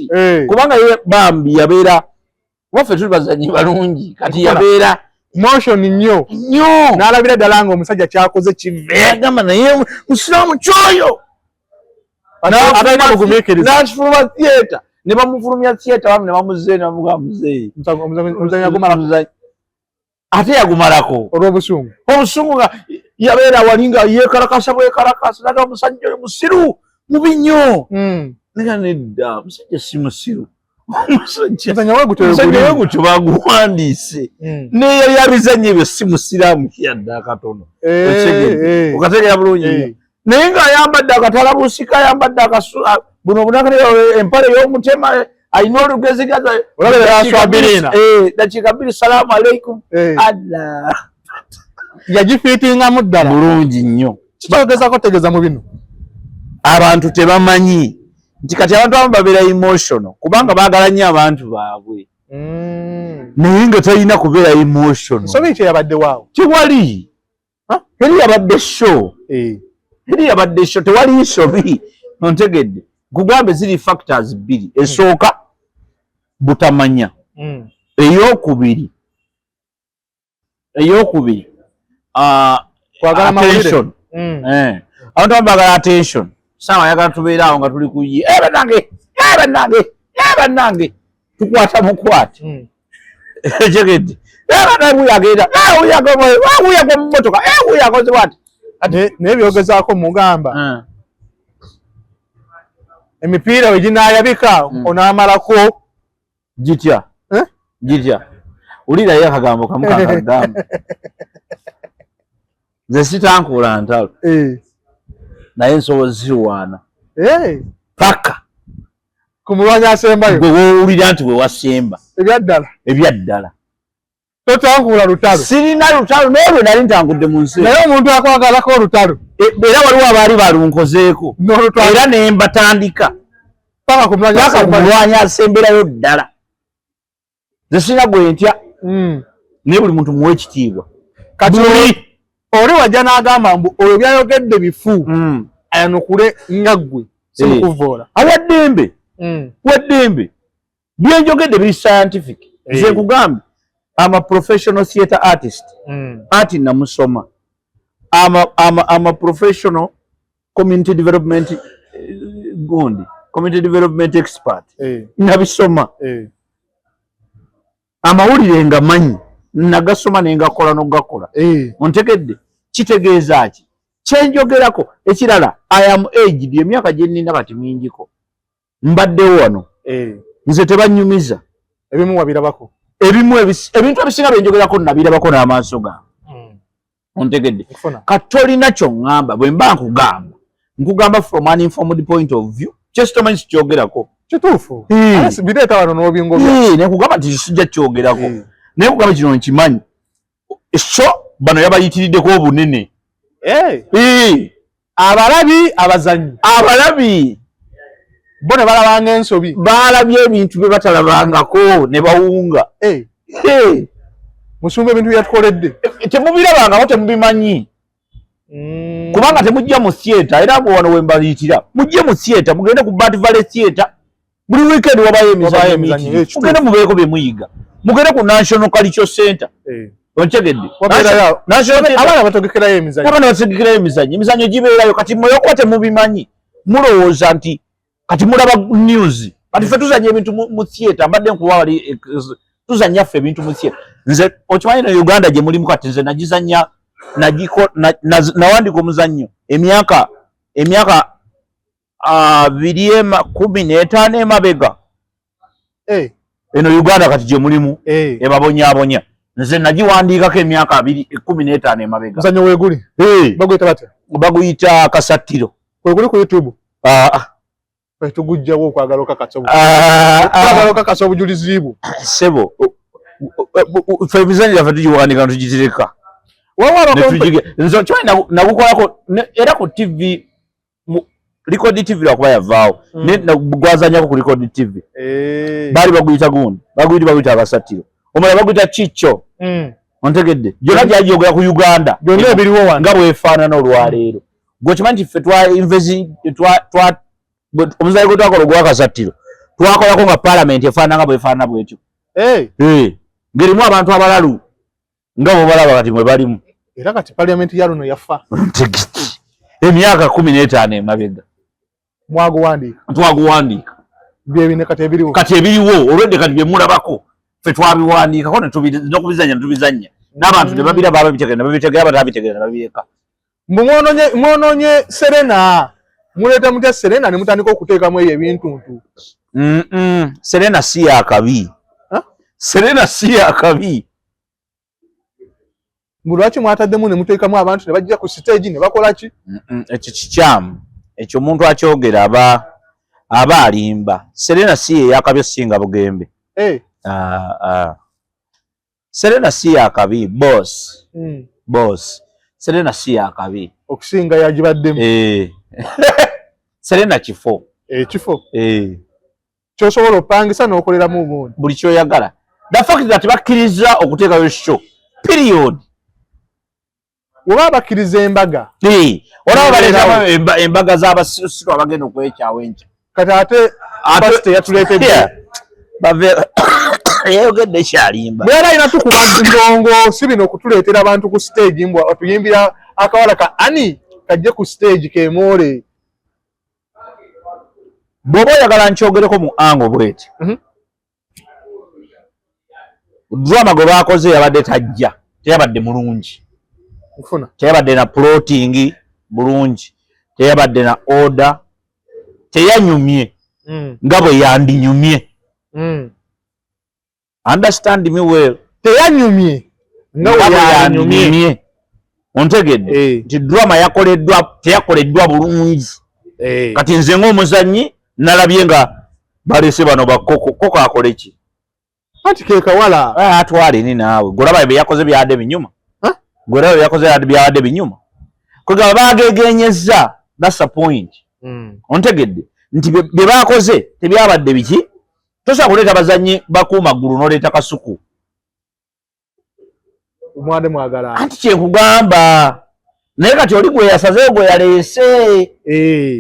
Kubanga ye Bambi yabeera waffe tuli bazannyi balungi. Kati yabeera motion nnyo. N'alabira ddala nga omusajja kyakoze kive. Agamba naye musiraamu kyoyo. N'akifuluma theatre ne bamufulumya theatre wamu ne bamuzze ne bamuga muzzeeyi. Ate yagumalako olw'obusungu. Obusungu nga yabeera wali nga yeekalakasa bwekalakasa naga omusajja oyo musiru mubi nnyo. Naga nedda musajja si musiru. Omusajja wegutyo baguwandiise. Neyali abizannyo ebyo si musiraamu yadde akatono. Okategeera bulungi. Naye ng'ayambadde akatalabuusika, ayambadde buno obunakane empale y'omutema alina olugezigaza. Dakiika 2 salaamu aleikum. Allah. Yagifiitingamu ddala. Bulungi nnyo. Kitegeezako tegeeza mu bino. Abantu tebamanyi nti kati abantu abamu babeera emotional kubanga baagala nnyo abantu baabwe. Naye nga talina kubeera emotional. So biki yabadde waawo? Tewali. Yali yabadde show. Eri yabadde show tewali nsobi. Ontegedde. Kugambe ziri factors bbiri. Esooka butamanya. Eyokubiri. Kwagala attention. Abantu bagala attention. Sawa yagala tubeerawo nga tuli kuyi. Bannange. Tukwata mukwate. Tegedde. Yagenda. Uyaga mu mmotoka. Uyakoze bwati. Naye byogezaako mugamba. Emipiira we ginaayabika onaamalako gitya. Ulira ye akagambo kamu kakagamba. Nze sitankuula ntalo. Naye nsobola zirwana. Paka. Ku mulwanyi asembayo. Gwe woowulira nti we wasemba. Ebyaddala. Totankuula lutalo. Sirina lutalo naye lwe nali ntangudde mu nsi. Naye omuntu akwagalako olutalo. Era waliwo abaali balunkozeeko. Era ne mbatandika. Paka ku mulwanyi asemberayo ddala. Nze sirina gwe ntya. Naye buli muntu muwe ekitiibwa. Kati oli wajja n'agamba mbu oyo byayogedde bifu. Ayanukule nga ggwe. Simukuvoola. Awaddembe. Waddembe. Byenjogedde biri scientific. Nze nkugambe. I'm a professional theatre artist. Ati namusoma. I'm a professional community development community development expert. Nabisoma. Amawulire nga manyi. Nagasoma nengakola n'ogakola. Ontegedde. Kitegeeza ki? Kyenjogerako ekirala I am aged emyaka gye nnina kati mingiko. Mbaddewo wano. Nze tebanyumiza. Ebimu wabirabako. Ebintu ebisinga byenjogerako nabirabako n'amaaso gange. Ontegedde. Katolina ky'oŋŋamba bwe mba nkugamba from an informed point of view. Kyesitomanyi kikyogerako. Kituufu. Bireeta wano n'obingo bya. Nekugamba nti sijja kyogerako. Naye kugamba kino nkimanyi. So bano yabayitiriddeko obunene. Abalabi abazanyi. Abalabi. Bo ne balabanga ensobi. Balabye ebintu bye batalabangako ne bawunga. Musumba ebintu byatukoledde. Temubirabanga temubimanyi. Kubanga temujja mu theatre era abo wano wembayitira. Mujje mu theatre mugende ku Bat Valley Theatre. Buli weekend wabaye emizannyo. Mugende mubeeko bye muyiga. Mugende ku National Cultural Center. Ontegedde. Abaana batogekerayo emizannyo. Abaana batogekerayo emizannyo. Emizannyo gibeerayo kati mweyokuba temubimanyi. Mulowooza nti kati mulaba news. Kati ffe tuzanya ebintu mu theatre. Mbadde nkuwa wali tuzanya ffe ebintu mu theatre. nze okimanyi no Uganda gye mulimu kati nze nagizanya nawandika omuzannyo emyaka 2015 emabega eno Uganda kati gye mulimu ebabonyabonya nze nagiwandiikako emyaka 2015 emabega. Muzannyo weeguli baguyita batya? Baguyita Kasatiro. Kweguli ku YouTube? Tugujjawo okwagala okakasa obujulizi bwo. Sebo ffe ebizannyo byaffe tugiwandiika tugitereka. Nze okimanyi nagukolako era ku TV Record TV lwakuba yavaawo gwazanyako ku Record TV baali baguyita gundi baguyita Kasatiro omala baguyita Chicho ontegedde gyonna gyajogera ku Uganda byonna ebiriwo nga bwefaanana olwaleero gwekimanyi ffe omuzayi gwe twakola ogwa Kasatiro twakolako nga Parliament efaanana nga bwefaanana bwetyo ngerimu abantu abalalu nga bobalaba kati mwe balimu era kati Parliament ya luno yafa emyaka 15 emabega twaguwandiika byebine kati ebiriwo olwedde kati byemulabako ffe twabiwandiikako nokubizanya netubizanya n'abantu ne babira baba bitegera batabitegera ne babireka. Mwononye Serena muleeta mutya Serena ne mutandika okuteekamu eyo ebintuntu. Serena si yakabi. Serena si yakabi. Lwaki mwataddemu ne muteekamu abantu ne bajja ku stage ne bakola ki? Ekyo kikyamu. Ekyo omuntu akyogera aba alimba. Serena si ye yakabyo singa bugembe. Serena si yakabi boss. Boss. Serena si yakabi. Okusinga yagibaddemu. Serena kifo. Kifo. Kyosobola opangisa n'okoleramu obundi. Buli kyoyagala. The fact that bakkiriza okuteekayo show. Period. Oba bakkiriza embaga. Olaba baleeta embaga z'abasirusiru abagenda okwekyawo enkya. Kati ate yatuleetedde. Yayogedde kyalimba. Bwera ina tukuba ndongo si bino okutuleetera abantu ku stage mbwa otuyimbira akawala ka Ani kajje ku stage kemoole. Bw'oba oyagala nkyogereko mu ango bweti. Drama gwe baakoze yabadde tajja teyabadde mulungi. Teyabadde na plotting bulungi, teyabadde na order, teyanyumye nga bwe yandinyumye. Understand me well. Teyanyumye nga bwe yandinyumye. Ontegedde nti drama teyakoleddwa bulungi. Kati nze ng'omuzannyi nalabye nga balese bano bakoko akole ki? Ati ke kawala atwale ni naawe golaba bye yakoze byadde binyuma. Golaba bye yakoze byadde binyuma. Kwegaba bagegenyezza, that's the point. Ontegedde nti bye bakoze tebyabadde biki? Tosa kuleeta bazannyi bakuuma ggulu n'oleeta kasuku. Omwade mwagala. Anti kyekugamba naye kati oli gwe yasazeewo gwe yaleese.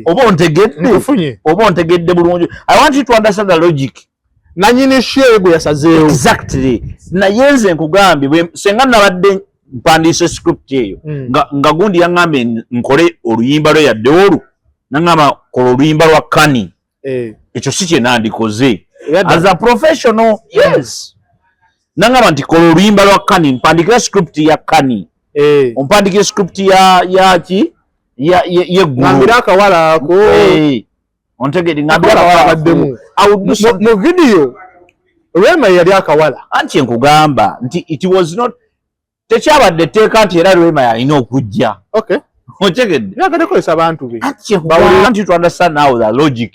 Oba ontegedde. Oba ontegedde bulungi. I want you to understand the logic. Nanyini shye gwe yasazeewo. Exactly. Naye nze nkugambye senga nabadde mpandiise script eyo nga gundi yaŋŋambye nkole oluyimba lwe yadde olu naŋŋamba kola oluyimba lwa Kani. Ekyo si kye nandikoze. As a professional, yes. Naŋŋamba nti kola oluyimba lwa Kani mpandikira script ya Kani. Ompandikira script ya ki? Yeggulu. Ngambira akawala ako. Ontegedde ngambira akawala baddemu. Mu video Rema yali akawala. Anti nkugamba nti it was not tekyabadde teeka nti era Rema yalina okujja. Okay. Ontegedde. Yagadekozesa abantu be. Anti to understand now the logic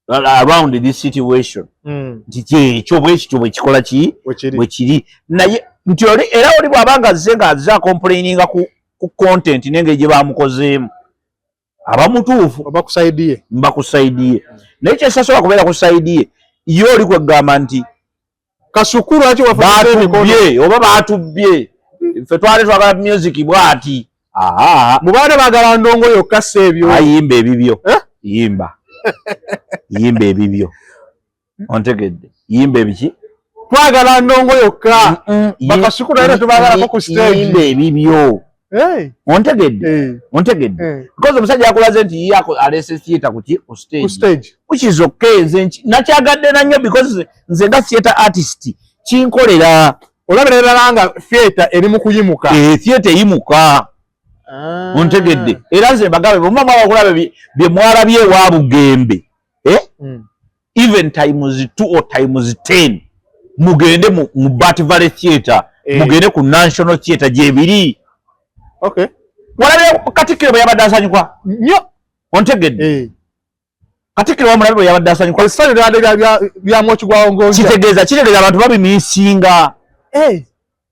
around this situation. Nti ekyo bwekityo bwe kikola ki? Bwe kiri. Naye nti era oli bw'abanga azze nga azza complaininga ku content n'engeri gye baamukozeemu. Abamutuufu mbakusaidiye. Naye kyesasobola kubeera kusaidiye ye oli kwegamba nti kasukulu ati batubbye oba batubbye ffe twali twagala music bw'ati. Mubaana baagala ndongo yokka si ebyo. Yimba ebibyo. Yimba ebibyo. Ontegedde. Yimba ebiki? Twagala ndongo yokka. Bakasukulu era tubaagalako ku stage. Yimba ebibyo. Ontegedde. Because omusajja yakulaze nti yako alese theater ku stage. Which is okay. Nakyagadde na nnyo because nze nga theater artist kinkolera. olabirira nga theater eri mu kuyimuka theater eyimuka ontegedde era nze bagabe bomama bakulabe bye mwalabye wa Bugembe even times 2 or times 10 mugende mu Bat Valley Theater mugende ku National Theater jebiri okay walabe Katikkiro bwe yabadde asanyukwa nnyo ontegedde Katikkiro wamulabe bwe yabadde asanyukwa kusanya bya mochi gwa ngonja kitegeeza abantu babimisinga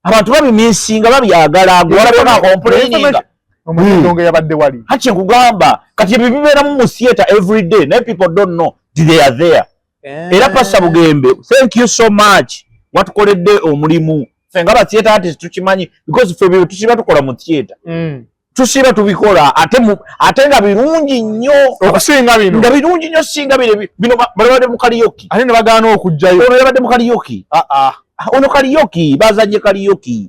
abantu babimisinga babyagala walabe na complaining omuntu yabadde wali hache kugamba kati bibibeera mu theater every day na people don't know they are there era Pastor Bugembe thank you so much watukoledde omulimu fenga ba theater artist tukimanyi because fe byo tusiba tukola mu theater tusiba tubikola ate nga birungi nnyo okusinga bino nga birungi nnyo singa bino balabade mu karaoke ate ne bagaana okujjayo ono yabadde mu karaoke ono karaoke bazanye karaoke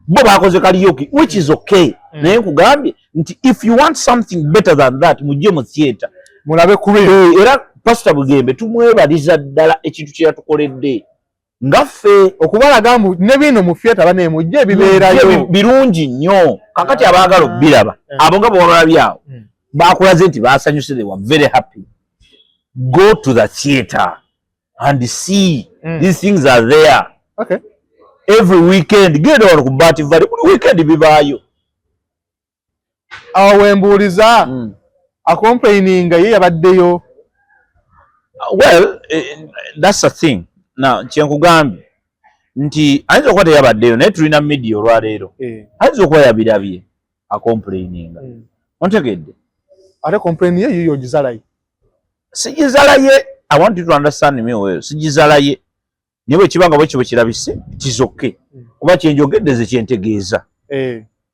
bo bakoze karaoke which is okay naye nkugambye nti if you want something better than that mujje mu theater mulabe kubi era Pastor Bugembe tumwebaliza ddala ekintu kye yatukoledde ngaffe okubalaga mbu ne bino mu theater bane mujje bibeerayo birungi nnyo kakati abaagala obbiraba abo nga bw'olabyawo bakulaze nti basanyuse they were very happy go to the theater and see these things are there okay every weekend get on ku Bat Valley buli weekend bibaayo awo wembuuliza acomplaining ye yabaddeyo well that's the thing now kyenkugambye nti ayinza okuba teyabaddeyo naye tulina media olwaleero ayinza okuba yabirabye acomplaining ontegedde ate complain ye yiyo gizalaye sijizalaye I want you to understand me well sijizalaye niwe ekibanga bwe kibo kirabise kizokke kuba kyenjogedde ze kyentegeeza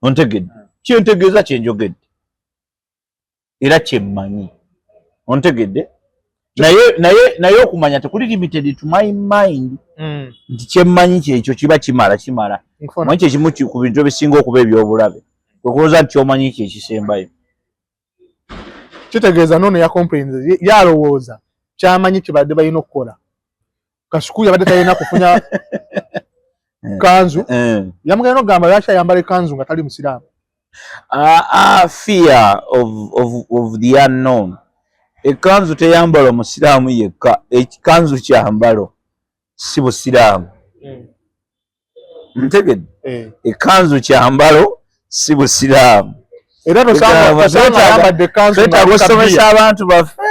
ontegedde kyentegeeza kyenjogedde era kyemmanyi ontegedde naye okumanya tekuli limited to my mind nti kyemmanyi kyekyo kiba kimala manyi kyekimu ku bintu ebisinga okuba ebyobulabe okuloza nti kyomanyi kyekisembayo kitegeeza noono yakomplainze yalowooza kyamanyi kibadde balina okukola kasuku yabadde talina kufunya kanzu yamugenda okugamba lwaki ayambala ekanzu nga tali musiraamu fear of the unknown ekanzu teyambala omusiraamu yekka ekikanzu kyambalo si busiraamu ntegedde ekanzu kyambalo si busiraamu era tosanga abantu baffe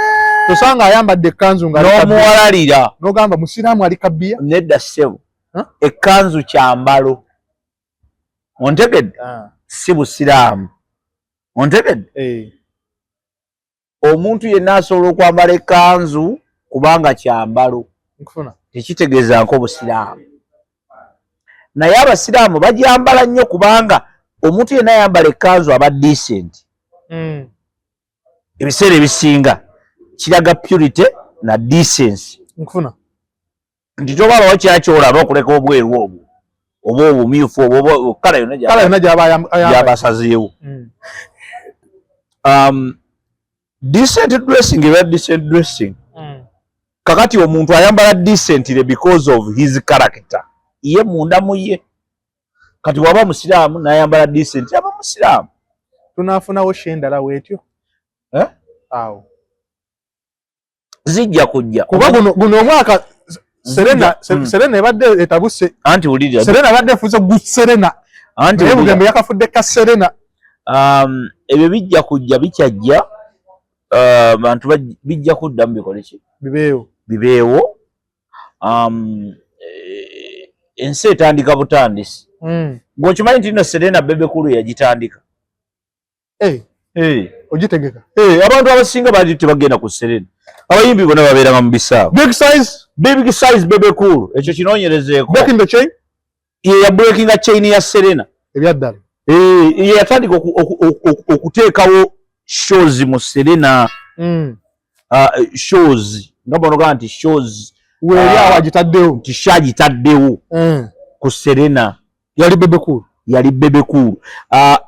tosanga ayambadde ekanzu nga n'omuwalalira n'ogamba musiraamu ali kabbiya nedda ssebo ekanzu kyambalo ontegedde si busiraamu ontegedde omuntu yenna asobola okwambala ekanzu kubanga kyambalo tekitegeeza nko busiraamu naye abasiraamu bagyambala nnyo kubanga omuntu yenna ayambala ekanzu aba decent ebiseera ebisinga kiraga purity na decency nti tobaala wakyakyolaba okuleka obweru obwo oba obumyufu obwo kala yonna gyabasazeewo decent dressing eba decent dressing kakati omuntu ayambala decently because of his character ye munda mu ye kati waba musiraamu n'ayambala decent aba musiraamu tunaafunawo shendala weetyo awo zijja kujja kuba guno omwaka Serena ebadde etabuse anti wulira Serena abadde efuuse gu Serena anti Bugembe yakafudde ka Serena ebyo bijja kujja bikyajja bantu bijja kuddamu bikole ki bibeewo ensi etandika butandisi ng'okimanyi nti nno Serena bebekulu yagitandika ogitegeka abantu abasinga baali tebagenda ku Serena abayimbi bonna babeeranga mu bisaawe big size bebekulu ekyo kinoonyerezeeko ye ya breaking chain ya Serena ebyaddala ye yatandika okuteekawo shows mu Serena shows nga bonoga nti shows weeri awo agitaddewo nti kyagitaddewo ku Serena yali bebekulu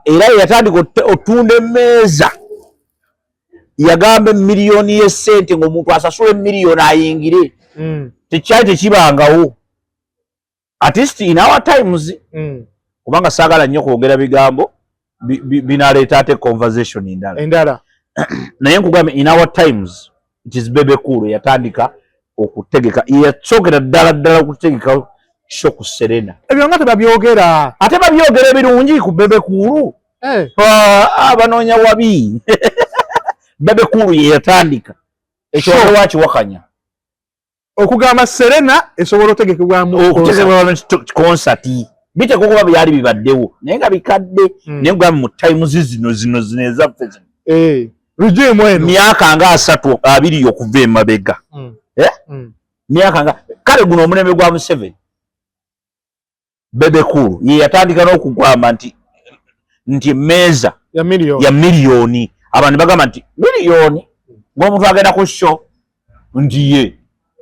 era yatandika otunda emmeeza yagamba miliyoni y'essente ng'omuntu asasula miliyoni ayingire tekyali tekibangawo at least in our times kubanga sagala nnyo kwogera bigambo binaleeta ate conversation endala naye nkugambye in our times it is Bebe Cool yatandika okutegeka yakyogera ddala okutegeka sho ku Serena ebyo nga tebabyogera ate babyogera ebirungi ku Bebe Cool abanoonya wabi Bebe Cool ye yatandika ekyo wakiwakanya okugamba Serena esobola otegekebwamu concert bite kukuba byali bibaddewo naye nga bikadde naye ngugambye mu times zino ezaffe zino regime eno myaka nga 2 okuva emabega myaka nga kale guno omulembe gwa Museveni Bebe Cool ye yatandika n'okugamba nti meeza ya miliyoni abantu bagamba nti miliyoni ng'omuntu agenda ku show nti ye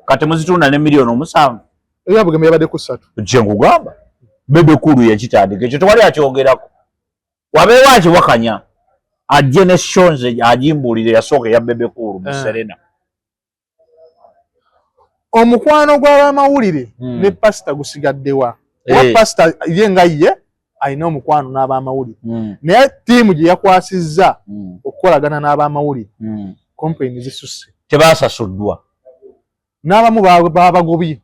kati muzitunda ne miliyoni 7 eyabugeme yabadde ku 3 je nkugamba Bebe Cool yakitandika ekyo tewali akyogerako wabeewo akiwakanya ajje ne shonze ajimbulire yasooka ya Bebe Cool mu Serena omukwano gw'abamawulire ne pastor gusigaddewa wa pastor ye nga ye alina omukwano n'abamawulire naye ttiimu gye yakwasizza okukolagana n'abamawulire complain zisusse tebasasuddwa n'abamu babagobye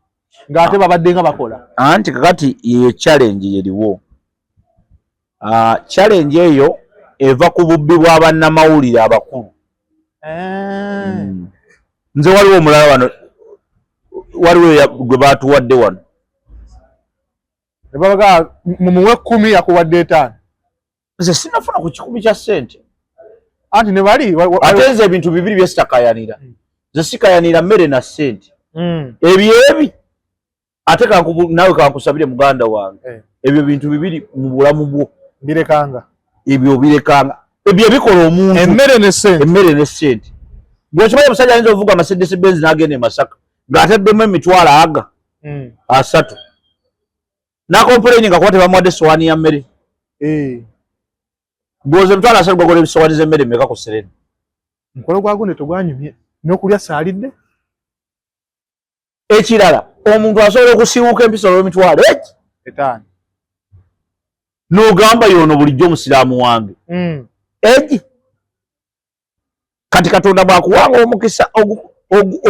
ng'ate babadde nga bakola anti kakati ye challenge yeriwo challenge eyo eva ku bubbi bwa bannamawulire abakulu nze waliwo omulala wano waliwo gwe batuwadde wano nebabaga mumuwe 10 yakuwadde 5 nze sinafuna ku 10 kya sente anti ne bali ate nze ebintu bibiri byesitakayanira nze sikayanira mmere na sente ebyebi ate nawe kankusabire muganda wange ebyo bintu bibiri mu bulamu bwo birekanga ebyo bikola omuntu emmere ne sente ng'okimanyi omusajja ayinza ovuga Mercedes Benz n'agenda e Masaka ng'ateddemu emitwalo aga 3 n'akomplaini nga kuba tebamuwadde sowaani ya mmere ng'oza emitwalo 3 gwagola ebisowaani z'emmere meka ku Serena mukolo gwago ne tegwanyumye n'okulya saalidde ekirala omuntu asobola okusiiwuka empiso olw'emitwalo 5 n'ogamba yono bulijjo omusiraamu wange kati Katonda bwakuwanga omukisa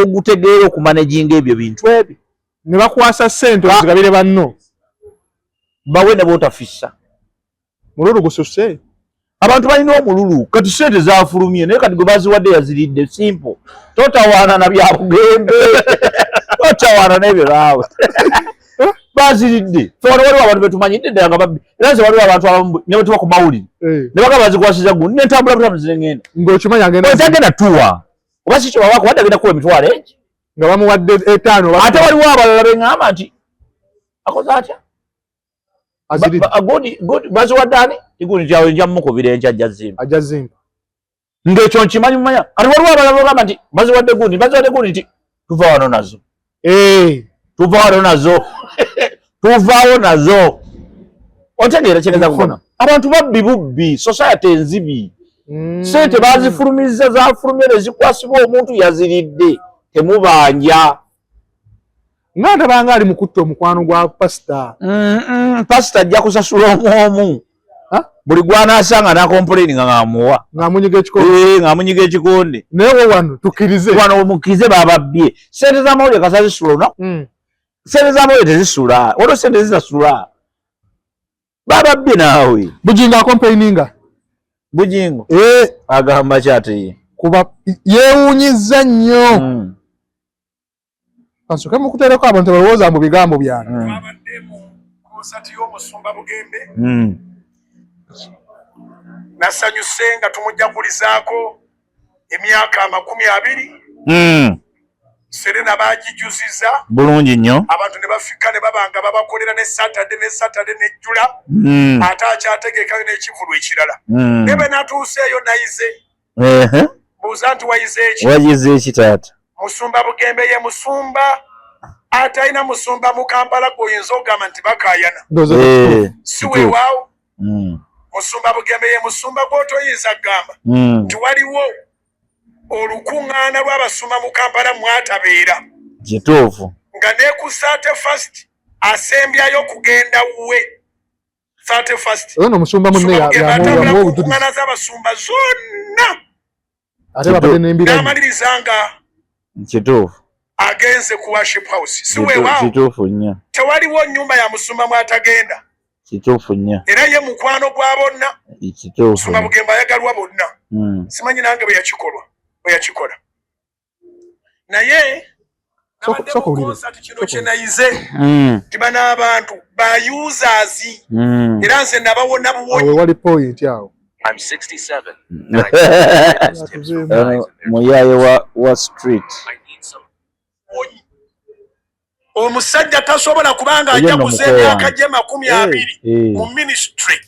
ogutegeera okumanaginga ebyo bintu ebyo ne bakwasa ssente ozigabire banno bawe ne bootafissa mululu gususse abantu balina omululu kati ssente zafulumye naye kati gwe baziwadde yaziridde simple totawaana na byabugembe totawaana n'ebyo naawe baziridde fe wano waliwo abantu betumanyidde ddala nga babbi era nze waliwo abantu abamu ne betuba ku mawulire ne bagamba bazikwasiza gundi nentambula butamu zirengenda ng'okimanyi agenda tuwa oba si kyowabako wadde agenda kuwa emitwalo egi nga bamuwadde 5 ate waliwo abalala beŋŋamba nti akoze atya baziwadde ani igundi kyawe nja mukubira enkya ajja zimba ng'ekyo nkimanyi mumanya kati waliwo abalala bagamba nti baziwadde gundi nti tuva wano nazo otegeera kyegeza kukona abantu babbi bubbi society enzibi sente bazifulumizza zafulumye ne zikwasibwa omuntu yaziridde temubanja nga tabanga ali mukutta omukwano gwa pastor pastor ajja kusasula omwomu buli gwanaasanga n'akomplaini nga ng'amuwa ng'amunyiga ekikonde naye wano tukkirize wano mukkirize bababbye sente z'amawulire kasazisula olunaku sente z'amawulire tezisula waliwo sente zisasula bababbye naawe Bujingo akomplaininga Bujingo agamba kyate kuba yeewuunyizza nnyo kasoke mukutereko abantu balowooza mu bigambo byange abaddemu konsati y'omusumba Bugembe nasanyuse nga tumujagulizaako emyaka 20 Serena bagijuziza bulungi nnyo abantu ne bafika ne babanga babakolera ne Saturday nejjula ate akyategeka n'ekivulu ekirala ne bwe natuuseeyo nayize buuza nti wayize eki taata musumba Bugembe ye musumba ate alina musumba mu Kampala gwoyinza ogamba nti bakaayana si weewaawo musumba Bugembe ye musumba gw'otoyinza kugamba nti waliwo olukuŋŋaana lw'abasumba mu Kampala mwatabeera kituufu nga ne ku 31st asembyayo kugenda we 31st ono musumba munne ya ngana z'abasumba zonna ate babade n'embira n'amalirizanga kituufu agenze ku worship house siweewaawo kituufu nnyo tewaliwo nnyumba ya musumba mwatagenda kituufu nnyo era ye mukwano gwa bonna kituufu musumba Bugembe ayagalwa bonna simanyi nange bwe yakikola naye kino kyenayize tiba n'abantu ba users era nze nabawona buwonyi wali point awo I'm 67. muyaye wa street I need some. omusajja tasobola kubanga ajja kuza emyaka gye 20 mu ministry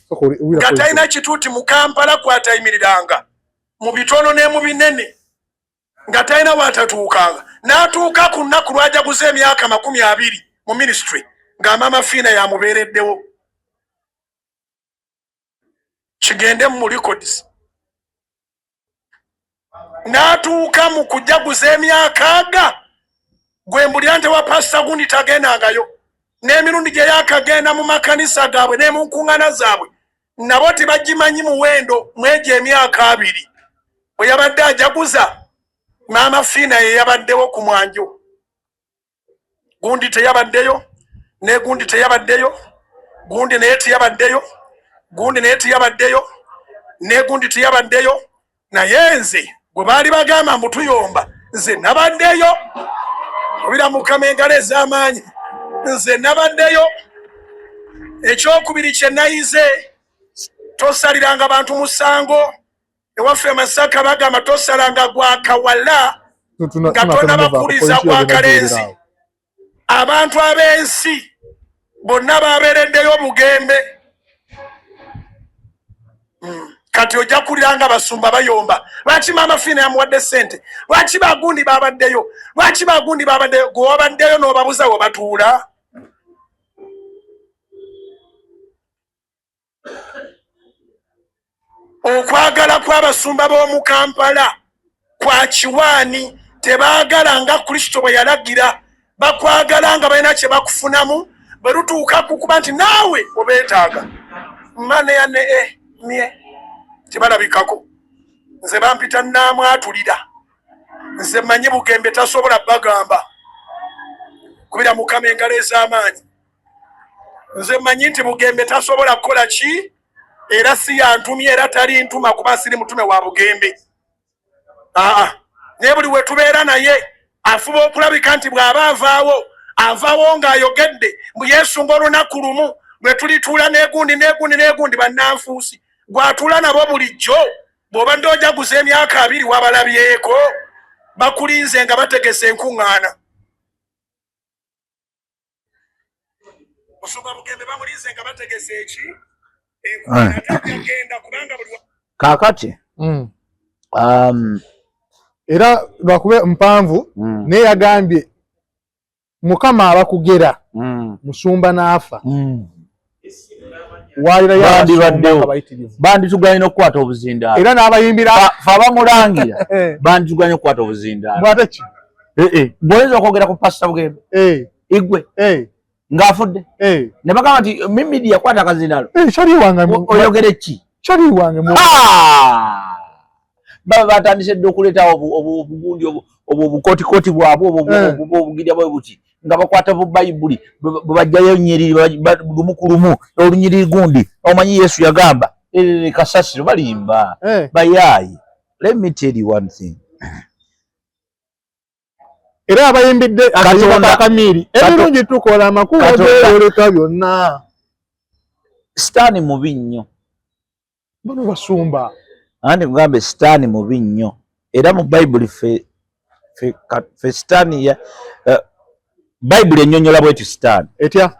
nga talina kituuti mu Kampala kwatayimiriranga mu bitono ne mu binene nga talina watatuukanga n'atuuka ku nnaku lw'ajja kuza emyaka 20 mu ministry nga Mama Fiina yamubeereddewo kigende mu records n'atuuka mu kujja kuza emyaka aga gwe mbulyante wa Pastor Gundi tagendangayo n'emirundi gye yakagenda mu makanisa gaabwe ne mu nkuŋŋaana zaabwe nabo tebagimanyi muwendo mwegyo emyaka 2 bwe yabadde ajaguza Mama Fiina ye yabaddewo ku mwanjo Gundi teyabaddeyo ne Gundi teyabaddeyo Gundi naye teyabaddeyo Gundi naye teyabaddeyo ne Gundi teyabaddeyo naye nze gwe baali bagamba mbutuyomba nze nabaddeyo obira Mukama engalo ez'amaanyi nze nabaddeyo ekyokubiri kye nayize tosaliranga bantu musango ewaffe Masaka bagamba tosalanga gwa kawala nga tonabakuliza gwa kalenzi abantu ab'ensi bonna babeereddeyo Bugembe kati ojja kuliranga basumba bayomba lwaki Mama Fiina yamuwadde ssente lwaki Bagundi babaddeyo lwaki Bagundi babaddeyo gwe wabaddeyo n'obabuza we batuula okwagala kw'abasumba b'omu Kampala kwa kiwaani tebaagala nga Kristo bwe yalagira bakwagala nga balina kye bakufunamu bwe lutuuka kukuba nti naawe obeetaaga maneya ne mye tebalabikako nze bampita namwatulira nze manyi Bugembe tasobola bagamba kubira Mukama engalo ez'amaanyi nze manyi nti Bugembe tasobola kukola ki era si yantumye era tali ntuma kuba siri mutume wa Bugembe naye buli we tubeera naye afuba okulabika nti bw'aba avaawo ng'ayogedde mbu yeesunga olunaku lumu lwe tulituula n'egundi bannanfuusi gwatula nabo bulijjo bw'obadde ojaguza emyaka 2 wabalabyeko bakulinze nga bategese enkuŋŋaana musumba Bugembe bamulinze nga bategese eki enkuŋŋaana tajagenda kubanga buli kaakati era lwakube mpanvu naye yagambye Mukama abakugera musumba n'afa bandi tuganye okukwata obuzindaalo era n'abayimbira abamulangira bandi tuganye okukwata obuzindaalo bwate ki bw'oyinza okwogera ku Pastor Bugembe igwe ng'afudde ne bagamba nti Mimidi yakwata akazindaalo oyogere ki kyali wange baba batandise dde okuleetawo obugundi obwo obukotikoti bwabwe obugirya bwe buti nga bakwata bu Bayibuli bwe bajjayo nnyiriri lumu ku lumu olunyiriri gundi omanyi Yesu yagamba kasasiro balimba bayaayi. Let me tell you one thing. Era abayimbidde akamiri ebirungi tukola amakulu oleka byonna Sitaani mubi nnyo bano basumba andi kugambe Sitaani mubi nnyo era mu Bayibuli fe Sitaani ya Bayibuli ennyonnyola bw'eti Sitaani etya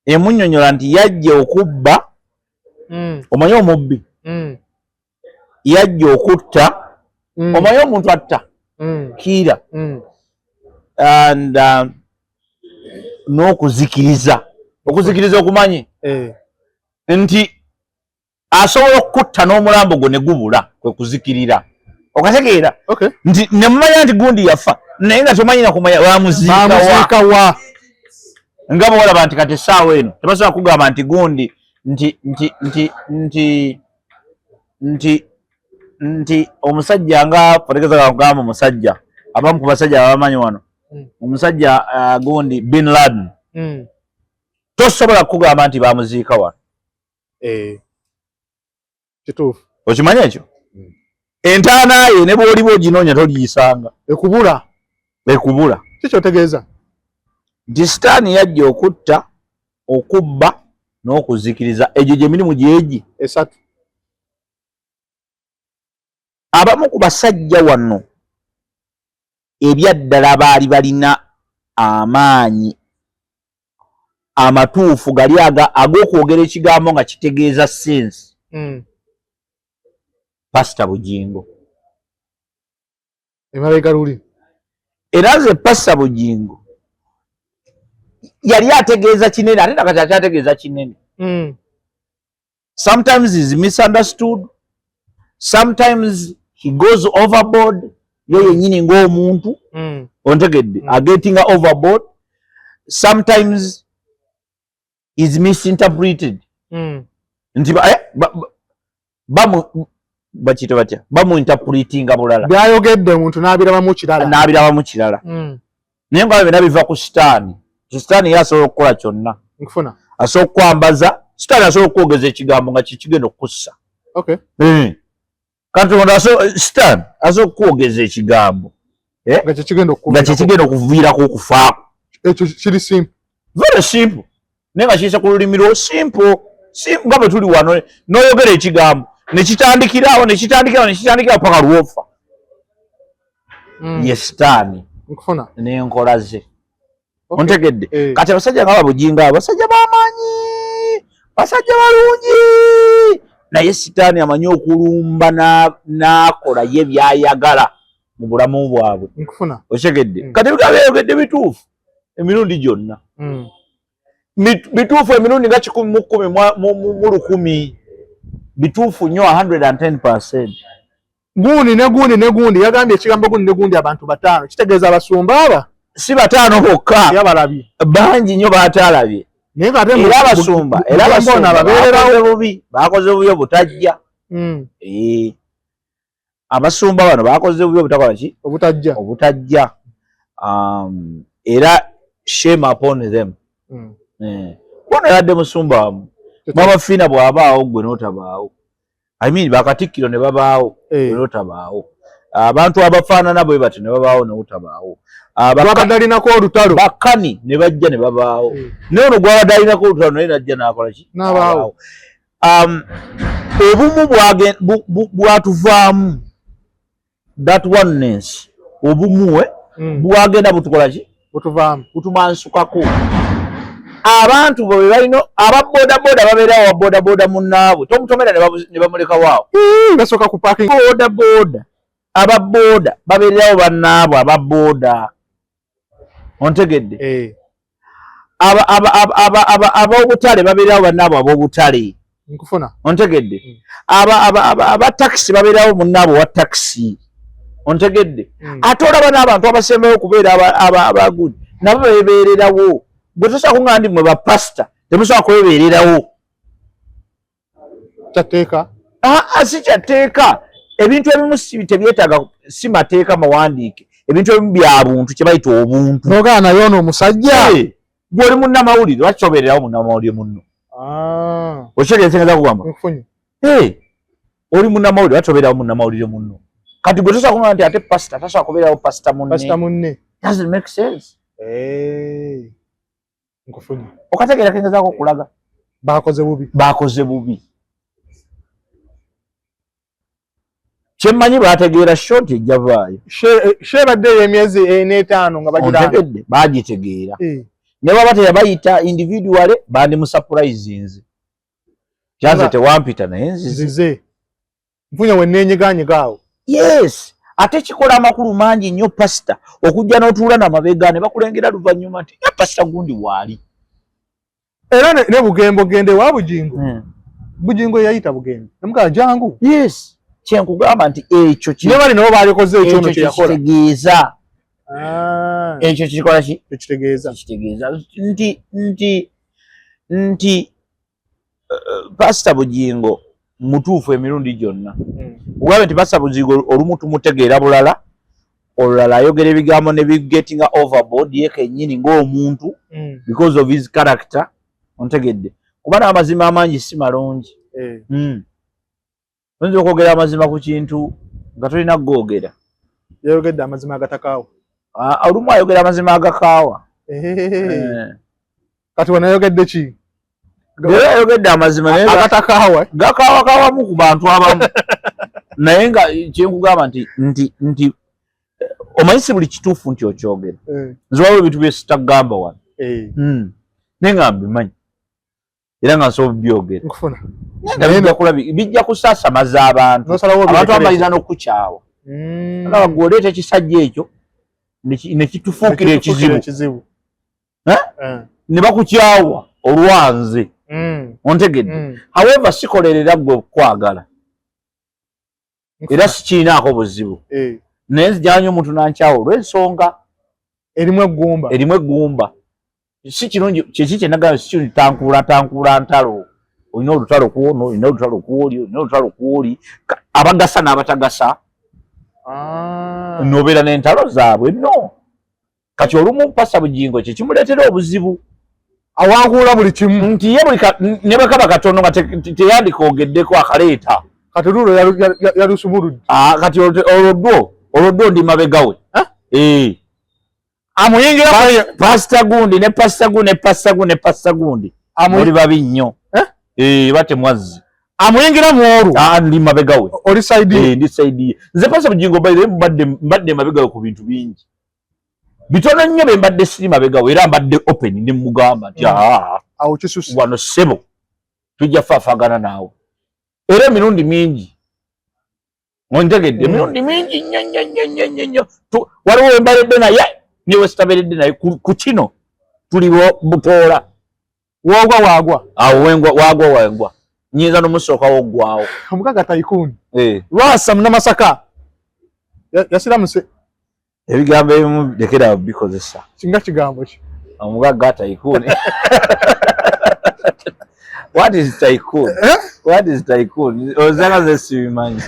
emunnyonnyola nti yajja okubba omanyi omubbi yajja okutta omanyi omuntu atta kiira and n'okuzikiriza okumanyi nti asobola okutta n'omulambo gwo ne gubula kwe kuzikirira okategeera nti ne mumanya nti gundi yafa naye nga tomanyi na kumanya bamuziika wa ngabo wala bantu kati sawa eno tebasobola kugamba nti gundi nti omusajja nga potegeza kugamba omusajja abamu ku basajja abamanyi wano omusajja gundi Bin Laden tosobola kugamba nti bamuziika wano kituufu okimanya ekyo entaana ye ne bw'oliba oginoonya togiyisanga ekubula kikyotegeeza nti sitaani yajja okutta okubba n'okuzikiriza egyo gye mirimu gyegi esatu abamu ku basajja wano ebyaddala baali balina amaanyi amatuufu gali ag'okwogera ekigambo nga kitegeeza sensi Pastor Bugingo emabega luli era nze Pastor Bugingo yali ategeeza kinene ate nakati akyategeeza kinene sometimes is misunderstood sometimes he goes overboard ye yennyini ng'omuntu ontegedde agetinga overboard sometimes is misinterpreted nti bakiyita batya bamuinterpretinga bulala byayogedde omuntu n'abirabamu kirala naye nga byonna biva ku sitaani ye asobola okukola kyonna nkufuna asobola okukwambaza sitaani asobola okukwogeza ekigambo nga kikigenda okukussa kanti sitaani asobola okukwogeza ekigambo nga kikigenda okuviirako okufaako ekyo kiri simple very simple naye nga kiyisa ku lulimi lwo simple nga bwe tuli wano n'oyogera ekigambo nekitandikirawo paka lwofa ye sitaani n'enkola ze ontegedde kati abasajja nga Bugingo abo basajja b'amaanyi basajja balungi naye sitaani amanyi okulumba n'akola ye byayagala mu bulamu bwabwe otegedde kati bikaba byayogedde bituufu emirundi gyonna bituufu emirundi nga 10 mu 100 bituufu nnyo 110%. Gundi yagambye ekigambo gundi abantu 5 kitegeeza abasumba aba si 5 bokka yabalabye bangi nnyo batalabye era abasumba bakoze bubi obutajja abasumba bano bakoze bubi obutakola ki obutajja era shame upon them kubona yadde musumba wamu babafiina bw'abaawo gwe n'otabaawo bakatikkiro ne babaawo gwe n'otabaawo abantu abafaanana bwe bati ne babaawo n'otabaawo abadde alinako olutalo bakani ne bajja ne babaawo naye ono gwabadde alinako olutalo naye najja n'akola ki n'abaawo obumu bwatuvaamu that oneness obumu bwagenda butukola ki butumansukako abantu bwe balina ababoodaboda babeerawo ababoodaboda munnaabwe tomutomera ne bamuleka waawo basooka ku parking boodaboda ababooda babeerawo bannaabwe ababooda ontegedde ab'obutale babeerawo bannaabwe ab'obutale nkufuna ontegedde abatakisi babeerawo munnaabwe wa takisi ontegedde ate olaba n'abantu abasembayo okubeera abagudi nabo bebeererawo bwe tosobola kuŋŋamba ndi mwe bapasita temusobola kwebeererawo kyateeka si kyateeka ebintu ebimu tebyetaaga si mateeka mawandiike ebintu ebimu bya buntu kye bayita obuntu nogaa naye ono omusajja gw'oli munnamawulire lwaki kyobeererawo munnamawulire munno okitegeeza kugamba oli munnamawulire lwaki obeerawo munnamawulire munno kati gwe tosobola kuŋŋamba nti ate pasita tasobola kubeerawo pasita munne doesn't make sense okategeera kengezaako okulaga bakoze bubi kyemmanyi bategeera shoti ejjavaayo shebaddeyo emyezi 4-5 nga bagirande bagitegeera ne baba teyabayita individuale bandi musapurayizinze kyanze tewampita naye nzize nfunye wennenyeganyegaawo yes ate kikola amakulu mangi nnyo pasita okujja n'otuula n'amabega ne bakulengera luvannyuma nti pasita gundi waali era ne bugembo gende wa Bugingo Bugingo yayita bugembo namugaa jangu yes kyenkugamba nti ekyo ne bali nabo balikoze ekyo kye yakola kitegeeza ekyo kikola ki ekitegeeza nti Pastor Bugingo mutuufu emirundi gyonna ugabe nti Pastor Bugingo olumu tumutegeera bulala olulala ayogera ebigambo ne bigettinga overboard ye kennyini ng'omuntu because of his character ontegedde kuba n'amazima amangi si malungi oyinza okwogera amazima ku kintu nga tolina googera yayogedde amazima agatakaawa olumu ayogera amazima agakaawa kati wanayogedde ki era ayogedde amazima naye agatakaawa gakaawakaawamu ku bantu abamu naye nga kyenkugamba nti omanyi si buli kituufu nti okyogera nze waliwo ebintu byesitagamba wano naye nga mbimanyi era nga nsobola byogera bijja kusaasamaza abantu amaliriza n'okukukyawa alaba gwe oleeta ekisajja ekyo ne kitufuukira ekizibu ne bakukyawa olwanze ontegedde however sikolerera gwe kwagala era sikiinaako buzibu naye nzijanya omuntu nankyawa olw'ensonga erimu eggumba si kirungi kyeki kyenagamba si kirungi tankuula ntalo olina olutalo kuwono olina olutalo kuwoli olina olutalo kuwoli abagasa n'abatagasa nobeera n'entalo zaabwe no kati olumu Pastor Bugingo kye kimuleetera obuzibu awankuula buli kimu nti ye ne bwekaba katono nga teyandikoogeddeko akaleeta kati lulo yalusumuludde kati olwodwo ndi mabega we amuyingira Pastor gundi ne Pastor gundi ne Pastor gundi ne Pastor gundi oli babi nnyo bate mwazzi amuyingira mwolu ndi mabega we oli side ndi side nze Pastor Bugingo baire mbadde mabega we ku bintu bingi bitono nnyo be mbadde siri mabega we era mbadde open ne mugamba nti awo kisusi wano sebo tujja faafagana naawe era emirundi mingi ontegedde emirundi mingi nnyo waliwo embaledde naye niwe sitaberedde naye ku kino tuliwo butoola wagwa wagwa nyinza n'omusookawo oggwawo omugaga Tycoon Lwasa Munamasaka yasiramuse ebigambo ebimu lekera bikozesa kinga kigambo ki omugaga Tycoon what is Tycoon ozanga ze sibimanyi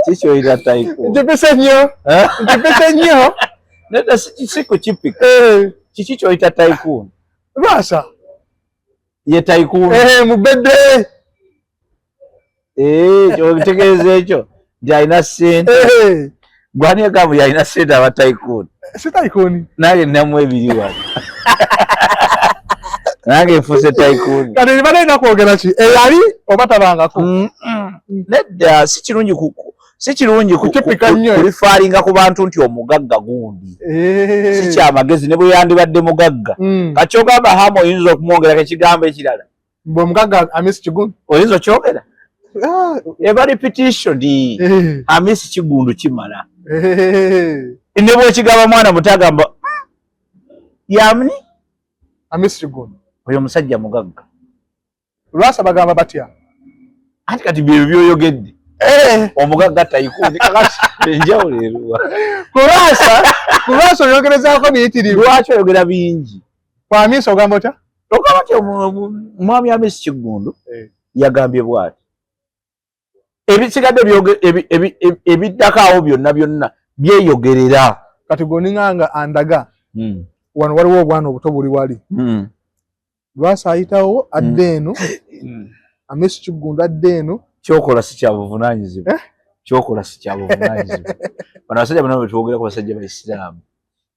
Chicho ila Tycoon njepese nnyo neda siku chipika chicho ita Tycoon Lwasa ye Tycoon mubedde kyo bitegeeze ekyo jaina sente gwani akamu yaina sente aba Tycoon si Tycoon nange namwe ebiriwa nange mfuse Tycoon kati nibalenda kwogera ki eyali oba tabangako nedda si kirungi kulifaalinga ku bantu nti omugagga gundi si kyamagezi ne bwe yandibadde mugagga kati ogamba hamu oyinza okumwongerako ekigambo ekirala mbe omugagga Amisi Kigundu oyinza okyogera eba repetition Amisi Kigundu kimala ne bwekigamba mwana muto agamba yamni Amisi Kigundu oyo musajja mugagga Lwasa bagamba batya anti kati bye byoyogedde omugagga Tycoon kakati enjawulo eruwa Lwasa oyogerezaako biyitirivu lwaki oyogera bingi kwa Amisi ogamba otya ogamba nti omwami Amisi Kigundu yagambye bw'ati ebisigadde ebiddako awo byonna byeyogerera kati goninganga andaga wano waliwo obwana obuto buli wali Lwasa ayitawo adde eno Amisi Kigundu adde eno kyokola si kyabuvunaanyizibwa bano abasajja bano betwogera ku basajja baisiraamu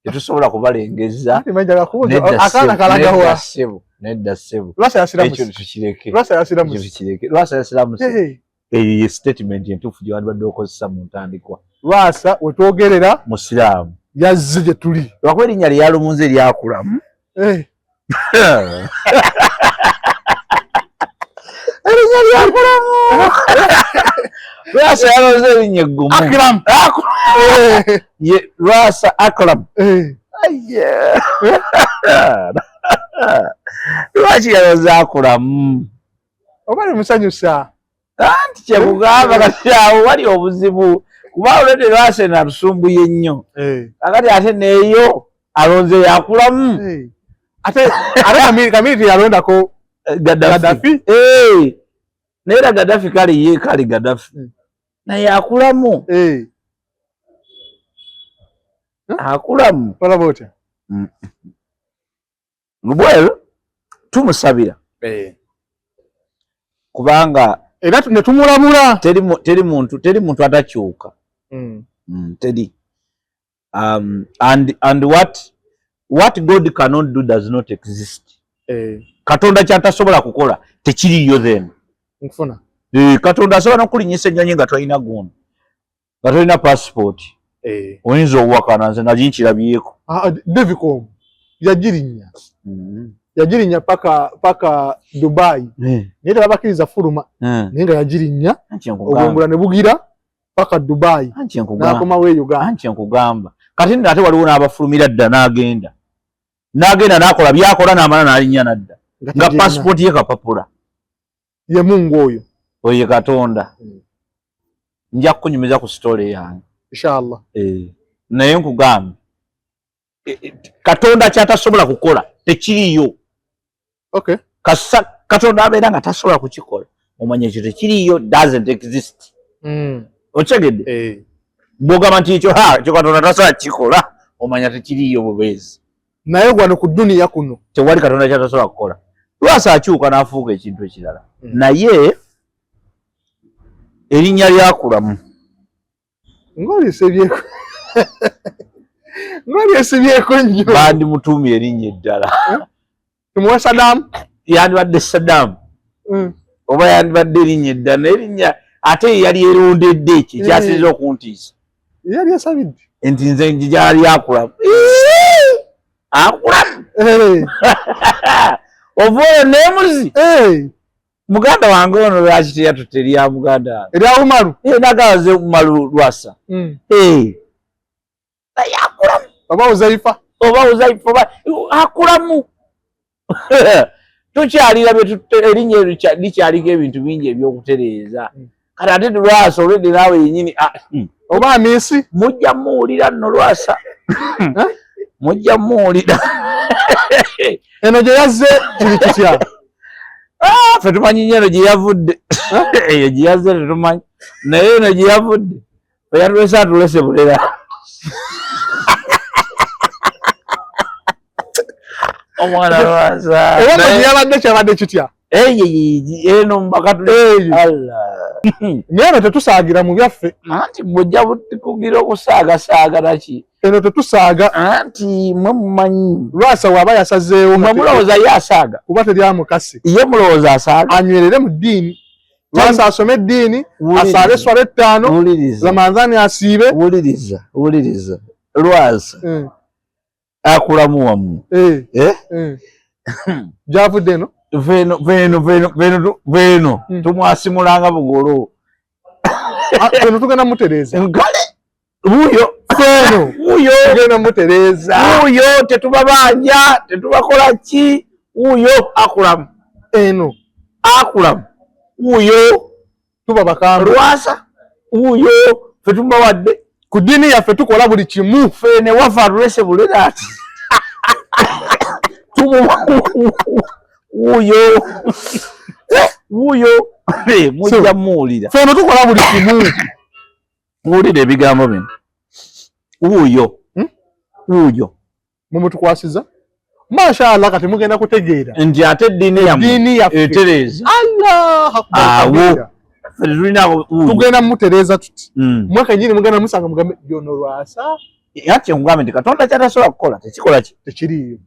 tetusobola kubalengeza nedda ssebo Lwasa yasiramuse eyo ye statement entuufu gye wandibadde okozesa mu ntandikwa Lwasa wetwogerera musiraamu yazze gye tuli lwakuba erinnya lyalumunze eryakulamu erinnya lyakulamu Lwasa yaloze erinnya eggumu Lwasa Akram lwaki yaloze akulamu oba ne musanyusa anti kyekugamba kati awo wali obuzibu kuba olwedde lwase na lusumbuye nnyo akati ate neeyo alonze yakulamu ate Kamiti yalondako Gaddafi naye era Gaddafi kali Gaddafi naye akulamu akulamu palabota lubwelo tumusabira kubanga era netumulamula teri muntu atakyuka teri and what God cannot do does not exist Katonda kyatasobola kukola tekiriyo then nkufuna Katonda asobola nokulinyisa ennyonyi nga tolina gundi nga tolina passport oyinza owakana nze naginkirabyeko Devicom yagirinya paka Dubai naye tebabakiriza fuluma naye nga yagirinya obwengula ne bugira paka Dubai nakomawo Uganda nkugamba kati ate waliwo n'abafulumira dda n'agenda n'akola byakola n'amala n'alinnya nadda nga passport ye kapapula ye Mungu oyo Katonda nja kukunyumiza ku story yange inshallah naye nkugamba Katonda kyatasobola kukola tekiriyo Katonda abeera nga tasobola kukikola omanye ekyo tekiriyo doesn't exist otegedde bwogamba nti ekyo Katonda tasobola kukikola omanya tekiriyo bubeezi naye gwano ku duniya kuno tewali Katonda kyatasobola kukola lwasa akyuka n'afuuka ekintu ekirala naye erinnya lyakulamu ng'olyesebyeko nnyo bandi mutuumi erinnya eddala tumuwa Saddam yandibadde Saddam oba yandibadde erinnya eddala n'erinnya ate yali erondedde ekyo ekyasiriza okuntiisa yali esabidde nti nze gyali akulamu akulamu ovaoyo nemuzi muganda wange ono lwaki teyatutte erya muganda erya Umaru nagawaze Umaru Lwasa akulamu oba Uzaifa oba akulamu tukyalira erinnya likyaliko ebintu bingi ebyokutereeza kati ate Lwasa olwedde naawe yenyini oba Amisi mujja muwulira nno Lwasa mujja muwulira eno gye yazze kiri kitya ffe tumanyi nnyo eno gye yavudde eyo gye yazze tetumanyi naye eno gye yavudde fe yatulese atulese bulera omwana Lwasa era gye yabadde kyabadde kitya eno mbakatule naye eno tetusaagira mu byaffe anti bwojja kugira okusaagasaaga naki eno tetusaaga anti mwe mumanyi Lwasa waaba yasazeewo mwe mulowooza ye asaaga kuba teryamukasi ye mulowooza asaaga anywerere mu ddiini Lwasa asome eddiini asaabe eswala 5 Ramadhani asiibe wuliriza Lwasa akulamu wamu gyavudde eno veno tumwasimulanga bugolo eno tugenda mutereeza nkale buyo tugenda mutereeza buyo tetubabanja tetubakola ki buyo akulamu eno akulamu buyo tuba bakambwe Lwasa buyo fe tumubawadde ku ddiini yaffe tukola buli kimu fe ne wafa atulese bulera ati wuyo mujja muwulira feno tukola buli kimu muwulire ebigambo bino wuyo mumutukwasiza mashallah kati mugenda kutegeera nti ate eddiini yaffe etereeza awo tugenda mutereeza tuti mwaka nyini mugenda musanga mugambe byono Lwasa ati nkugambe nti Katonda kyatasobola kukola tekikola ki tekiriyo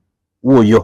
wuyo